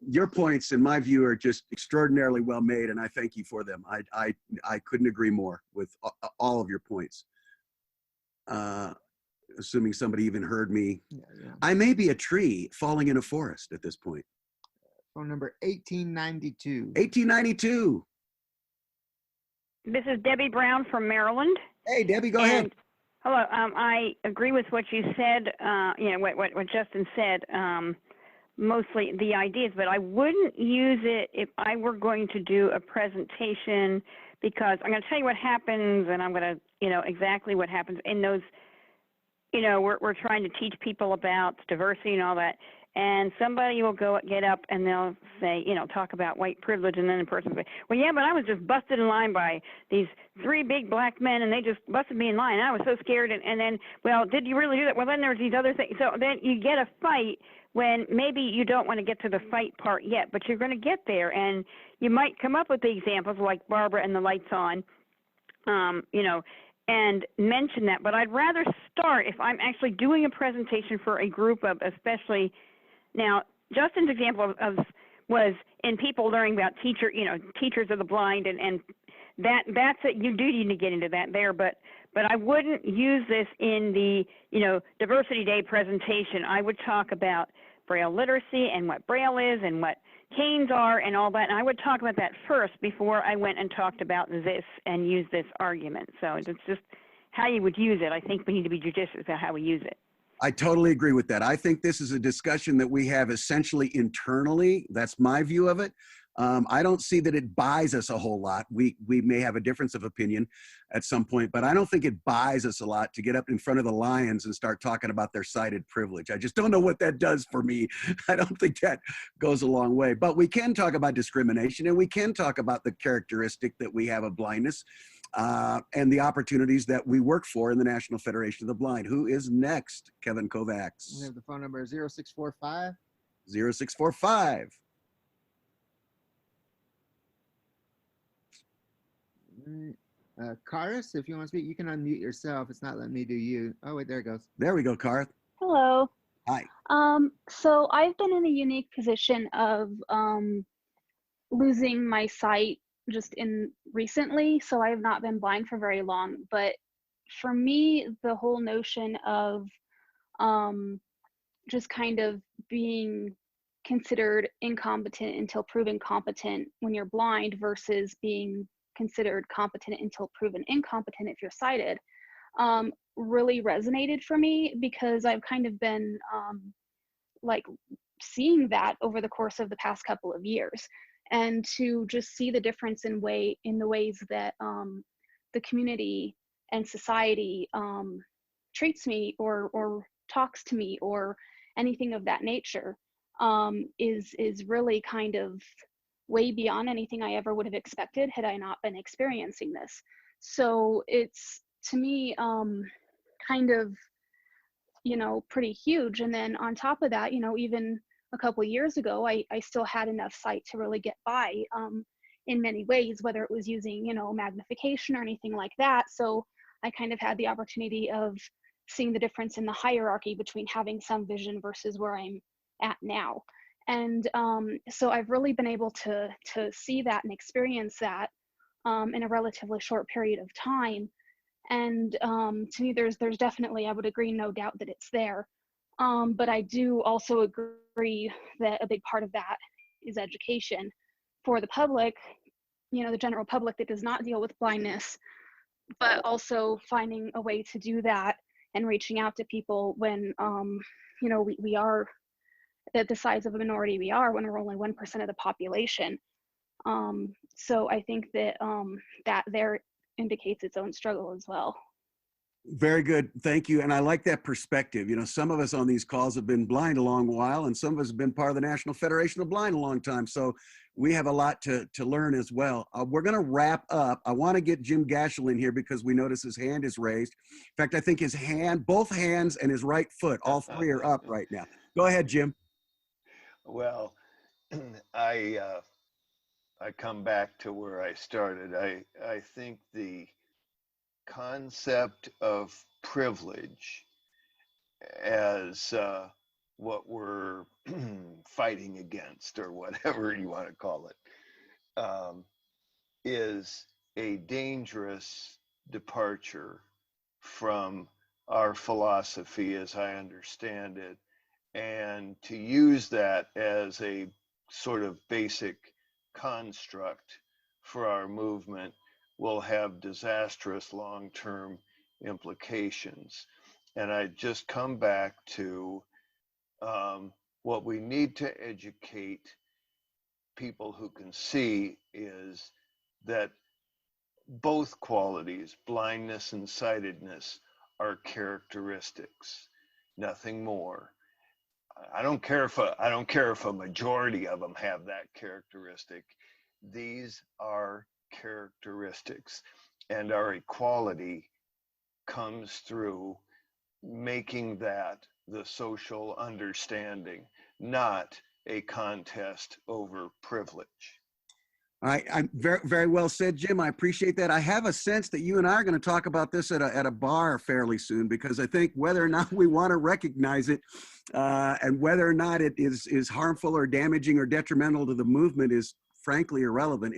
your points, in my view, are just extraordinarily well made, and I thank you for them. I couldn't agree more with all of your points. Assuming somebody even heard me. Yeah. I may be a tree falling in a forest at this point. Phone number 1892. 1892. This is Debbie Brown from Maryland. Hey, Debbie, go ahead. Hello. I agree with what you said, what Justin said, mostly the ideas, but I wouldn't use it if I were going to do a presentation, because I'm going to tell you what happens, and I'm going to, exactly what happens in those, we're trying to teach people about diversity and all that. And somebody will get up and they'll say, talk about white privilege, and then the person will say, well, yeah, but I was just busted in line by these three big black men, and they just busted me in line. I was so scared. And then, well, did you really do that? Well, then there's these other things. So then you get a fight when maybe you don't want to get to the fight part yet, but you're going to get there. And you might come up with the examples like Barbara and the lights on, and mention that. But I'd rather start, if I'm actually doing a presentation for a group of, especially, now, Justin's example was in people learning about teachers of the blind, and that's it. You do need to get into that there, but I wouldn't use this in the Diversity Day presentation. I would talk about Braille literacy and what Braille is and what canes are and all that, and I would talk about that first before I went and talked about this and used this argument. So it's just how you would use it. I think we need to be judicious about how we use it. I totally agree with that. I think this is a discussion that we have essentially internally. That's my view of it. I don't see that it buys us a whole lot. We may have a difference of opinion at some point, but I don't think it buys us a lot to get up in front of the lions and start talking about their cited privilege. I just don't know what that does for me. I don't think that goes a long way. But we can talk about discrimination, and we can talk about the characteristic that we have of blindness and the opportunities that we work for in the National Federation of the Blind. Who is next? Kevin Kovacs. We have the phone number 0645. 0645. Karis, if you want to speak, you can unmute yourself. It's not letting me do you. Oh, wait, there it goes. There we go, Karth. Hello. Hi. So I've been in a unique position of losing my sight just in recently. So I have not been blind for very long. But for me, the whole notion of just kind of being considered incompetent until proven competent when you're blind versus being considered competent until proven incompetent if you're sighted really resonated for me, because I've kind of been like seeing that over the course of the past couple of years, and to just see the difference in the ways that the community and society treats me or talks to me or anything of that nature is really kind of way beyond anything I ever would have expected had I not been experiencing this. So it's, to me, kind of, pretty huge. And then on top of that, even a couple of years ago, I still had enough sight to really get by in many ways, whether it was using, magnification or anything like that. So I kind of had the opportunity of seeing the difference in the hierarchy between having some vision versus where I'm at now. And so I've really been able to see that and experience that in a relatively short period of time. And to me, there's definitely, I would agree, no doubt that it's there. But I do also agree that a big part of that is education for the public, the general public that does not deal with blindness, but also finding a way to do that and reaching out to people when, we are at the size of a minority we are, when we're only 1% of the population. So I think that that there indicates its own struggle as well. Very good. Thank you. And I like that perspective. Some of us on these calls have been blind a long while, and some of us have been part of the National Federation of Blind a long time. So we have a lot to learn as well. We're going to wrap up. I want to get Jim Gashel in here because we notice his hand is raised. In fact, I think his hand, both hands and his right foot, all three are up right now. Go ahead, Jim. Well, I come back to where I started. I think the concept of privilege as what we're fighting against, or whatever you want to call it, is a dangerous departure from our philosophy as I understand it, and to use that as a sort of basic construct for our movement will have disastrous long-term implications. And I just come back to what we need to educate people who can see is that both qualities, blindness and sightedness, are characteristics, nothing more. I don't care if a majority of them have that characteristic. These are characteristics, and our equality comes through making that the social understanding, not a contest over privilege. All right, I'm very, very well said, Jim. I appreciate that. I have a sense that you and I are going to talk about this at a bar fairly soon, because I think whether or not we want to recognize it and whether or not it is harmful or damaging or detrimental to the movement is frankly irrelevant.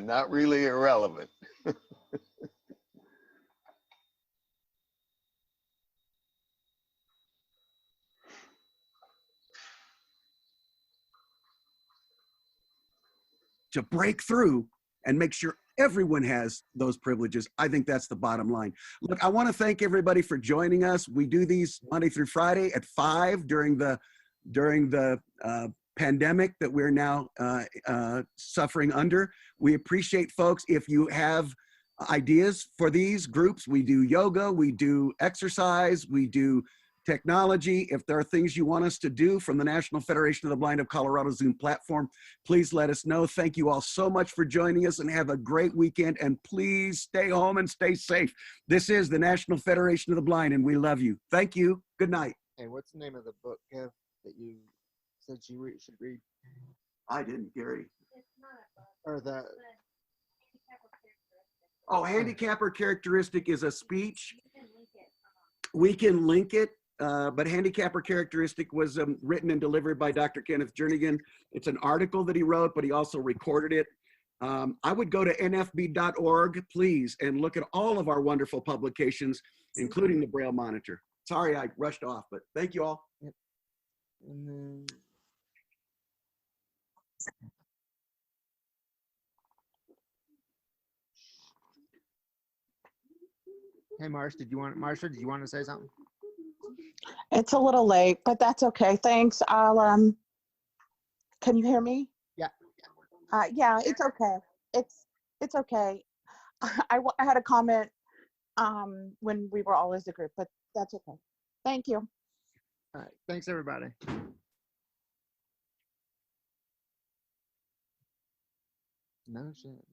Not really irrelevant. To break through and make sure everyone has those privileges. I think that's the bottom line. Look, I want to thank everybody for joining us. We do these Monday through Friday at 5 during the pandemic that we're now suffering under. We appreciate folks. If you have ideas for these groups, we do yoga, we do exercise, we do technology. If there are things you want us to do from the National Federation of the Blind of Colorado Zoom platform, please let us know. Thank you all so much for joining us, and have a great weekend. And please stay home and stay safe. This is the National Federation of the Blind, and we love you. Thank you. Good night. Hey, what's the name of the book, Kev, that you said you should read? I didn't, Gary. Or the Oh, handicapper characteristic is a speech. We can link it, but handicapper characteristic was written and delivered by Dr. Kenneth Jernigan. It's an article that he wrote, but he also recorded it. I would go to nfb.org, please, and look at all of our wonderful publications, including the Braille Monitor. Sorry, I rushed off, but thank you all. Yep. And then... Hey, Marsha, did you want to say something? It's a little late, but that's okay. Thanks. I'll can you hear me? Yeah. Yeah, it's okay. It's okay. I had a comment when we were all as a group, but that's okay. Thank you. All right. Thanks, everybody. No shit.